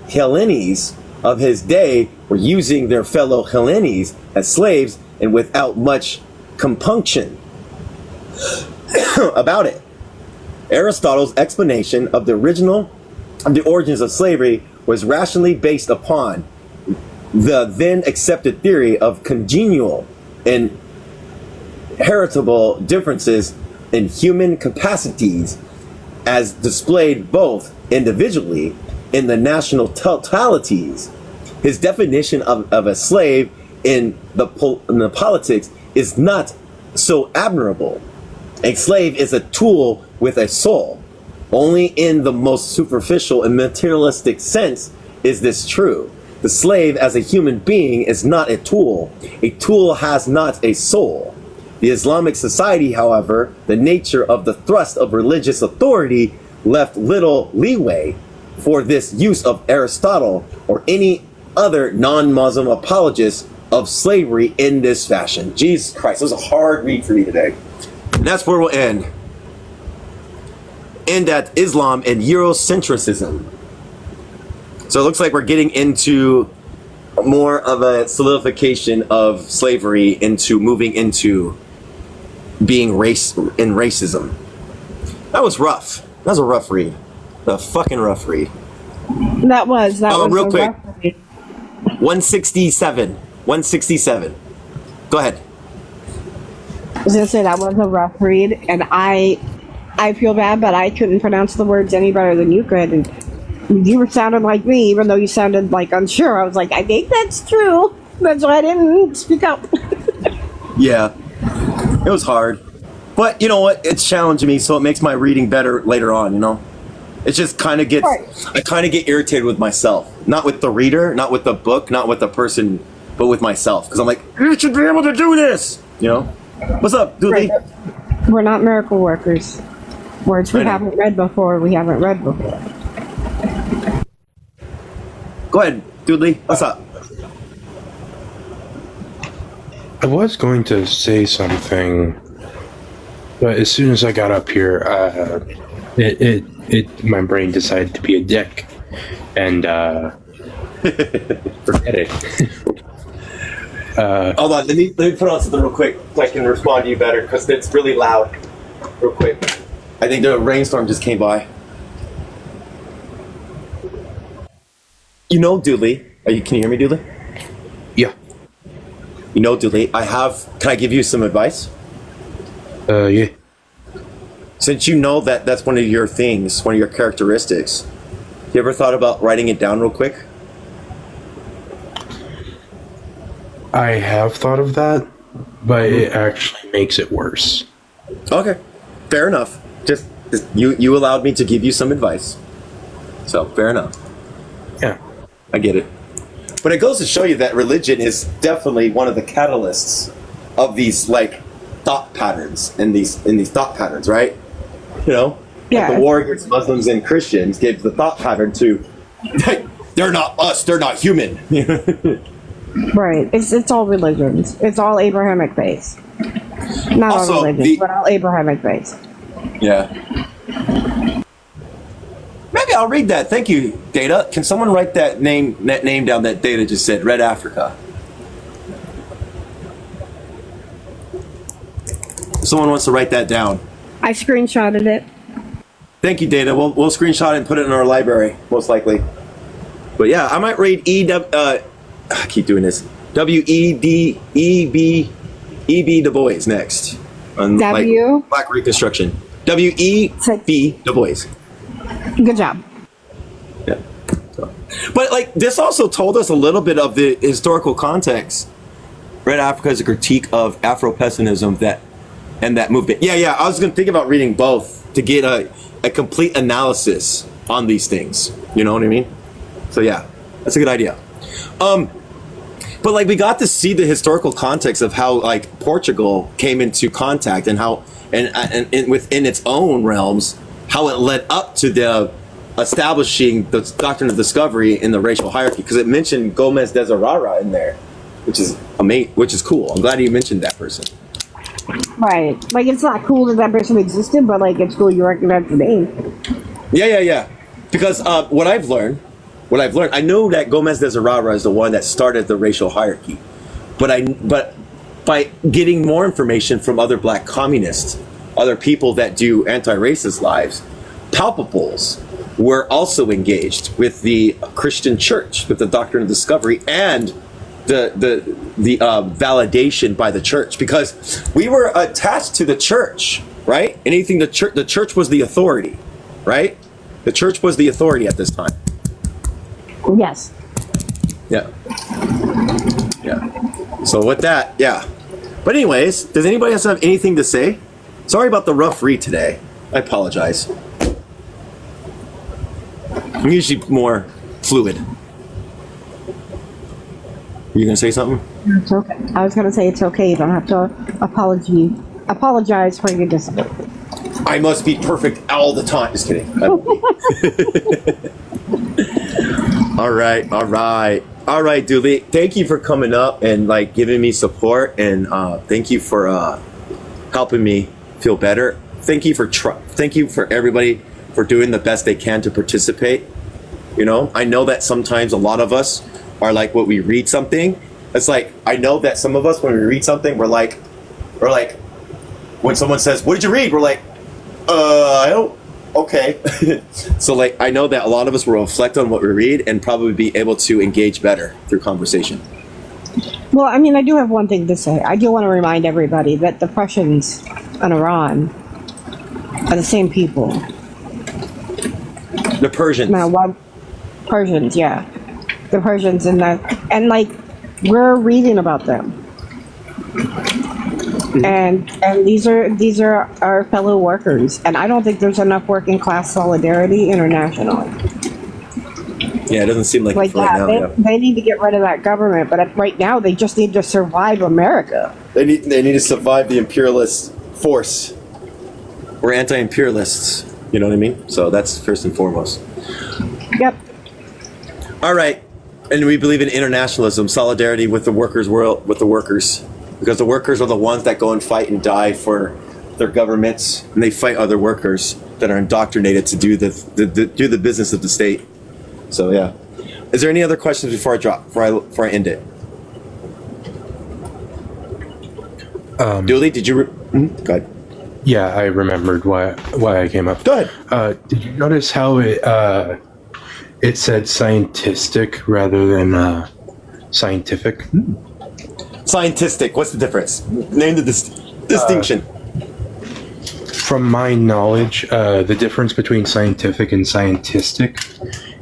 Hellenes of his day were using their fellow Hellenes as slaves and without much compunction about it. Aristotle's explanation of the original the origins of slavery was rationally based upon the then accepted theory of congenial and heritable differences in human capacities as displayed both individually in the national totalities. His definition of a slave in the politics is not so admirable. A slave is a tool with a soul. Only in the most superficial and materialistic sense is this true. The slave as a human being is not a tool. A tool has not a soul. The Islamic society, however, the nature of the thrust of religious authority left little leeway for this use of Aristotle or any other non-Muslim apologist of slavery in this fashion. Jesus Christ, it was a hard read for me today. And that's where we'll end. End at Islam and Eurocentrism. So it looks like we're getting into more of a solidification of slavery into moving into being race and racism. That was rough. That was a rough read. A fucking rough read. That was real quick. rough read. 167. Go ahead. I was gonna say that was a rough read, and I feel bad, but I couldn't pronounce the words any better than you could, and you were sounding like me, even though you sounded like unsure. I was like, I think that's true. That's why I didn't speak up. Yeah, it was hard, but you know what? It's challenging me, so it makes my reading better later on. You know, it just kind of gets. Right. I kind of get irritated with myself, not with the reader, not with the book, not with the person, but with myself, because I'm like, you should be able to do this. You know, what's up, Dooley? Right. We're not miracle workers. Words we haven't read before. We haven't read before. Go ahead, Dooley. What's up? I was going to say something, but as soon as I got up here, my brain decided to be a dick, and forget it. Hold on, let me put on something real quick so I can respond to you better, because it's really loud. Real quick. I think the rainstorm just came by. You know, Dooley, can you hear me, Dooley? Yeah. You know, Dooley, can I give you some advice? Yeah. Since you know that's one of your things, one of your characteristics, you ever thought about writing it down real quick? I have thought of that, but it actually makes it worse. Okay, fair enough. Just you allowed me to give you some advice, so fair enough. Yeah, I get it. But it goes to show you that religion is definitely one of the catalysts of these like thought patterns and these thought patterns, right? You know, yeah. Like the war against Muslims and Christians gave the thought pattern to they're not us, they're not human. Right. It's all religions. It's all Abrahamic based. Not Also, all religions, but all Abrahamic based. Yeah. Maybe I'll read that. Thank you, Data. Can someone write that name down that Data just said? Red Africa. Someone wants to write that down. I screenshotted it. Thank you, Data. We'll screenshot it and put it in our library, most likely. But yeah, I might read I keep doing this. W-E-D-E-B Du Bois next. On, W? like, Black Reconstruction. W-E-B Du Bois. Good job. Yeah. So. But like this also told us a little bit of the historical context. Red Africa is a critique of Afro-pessimism and that movement. Yeah. I was going to think about reading both to get a complete analysis on these things. You know what I mean? So yeah, that's a good idea. But like we got to see the historical context of how like Portugal came into contact and how and within its own realms how it led up to the establishing the doctrine of discovery in the racial hierarchy, because it mentioned Gomez de Zerara in there, which is amazing, which is cool. I'm glad you mentioned that person. Right. Like it's not cool that person existed, but like it's cool you recognize the name. Yeah. Because what I've learned, I know that Gomez de Zerara is the one that started the racial hierarchy, but by getting more information from other black communists, other people that do anti-racist lives, palpables, were also engaged with the Christian church, with the doctrine of discovery and the validation by the church, because we were attached to the church, right? Anything the church was the authority, right? The church was the authority at this time. Yes. Yeah. Yeah. So with that, yeah. But anyways, does anybody else have anything to say? Sorry about the rough read today. I apologize. I'm usually more fluid. You gonna say something? It's okay. I was gonna say it's okay. You don't have to apologize for your disability. I must be perfect all the time. Just kidding. All right, Dooley. Thank you for coming up and like giving me support, and thank you for helping me feel better. Thank you for everybody for doing the best they can to participate. You know, I know that sometimes a lot of us are like, when we read something, it's like, I know that some of us, when we read something, we're like, when someone says, "What did you read?" We're like, I don't. Okay. So like, I know that a lot of us will reflect on what we read and probably be able to engage better through conversation. Well, I mean, I do have one thing to say. I do want to remind everybody that the Prussians and Iran are the same people. The Persians. Now, what? Persians, yeah. The Persians and like, we're reading about them. And these are our fellow workers, and I don't think there's enough working class solidarity internationally. Yeah, it doesn't seem like it right now. They need to get rid of that government, but right now they just need to survive America. They need to survive the imperialist force. We're anti-imperialists. You know what I mean? So that's first and foremost. Yep. All right, and we believe in internationalism, solidarity with the workers' world, with the workers. Because the workers are the ones that go and fight and die for their governments, and they fight other workers that are indoctrinated to do the business of the state. So yeah, is there any other questions before I end it? Dooley, did you? Go ahead. Yeah, I remembered why I came up. Go ahead. Did you notice how it said scientistic rather than scientific? Scientistic. What's the difference? Name the distinction. From my knowledge, the difference between scientific and scientistic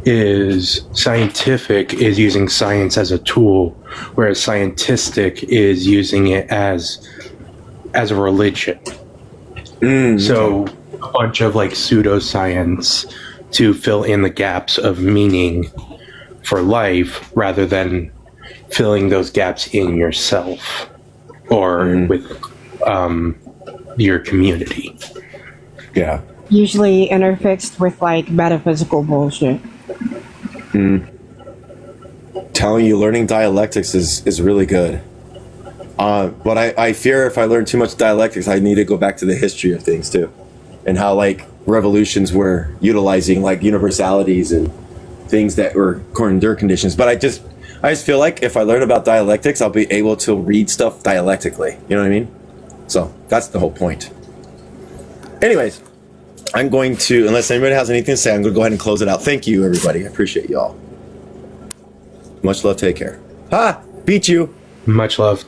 is scientific is using science as a tool, whereas scientistic is using it as a religion. So a bunch of like pseudoscience to fill in the gaps of meaning for life rather than filling those gaps in yourself or with your community. Yeah. Usually interfixed with like metaphysical bullshit. Telling you, learning dialectics is really good. But I fear if I learn too much dialectics, I need to go back to the history of things too, and how like revolutions were utilizing like universalities and things that were according to their conditions. But I just feel like if I learn about dialectics, I'll be able to read stuff dialectically. You know what I mean? So that's the whole point. Anyways, I'm going to, unless anybody has anything to say, I'm going to go ahead and close it out. Thank you, everybody. I appreciate y'all. Much love. Take care. Ha! Beat you. Much love.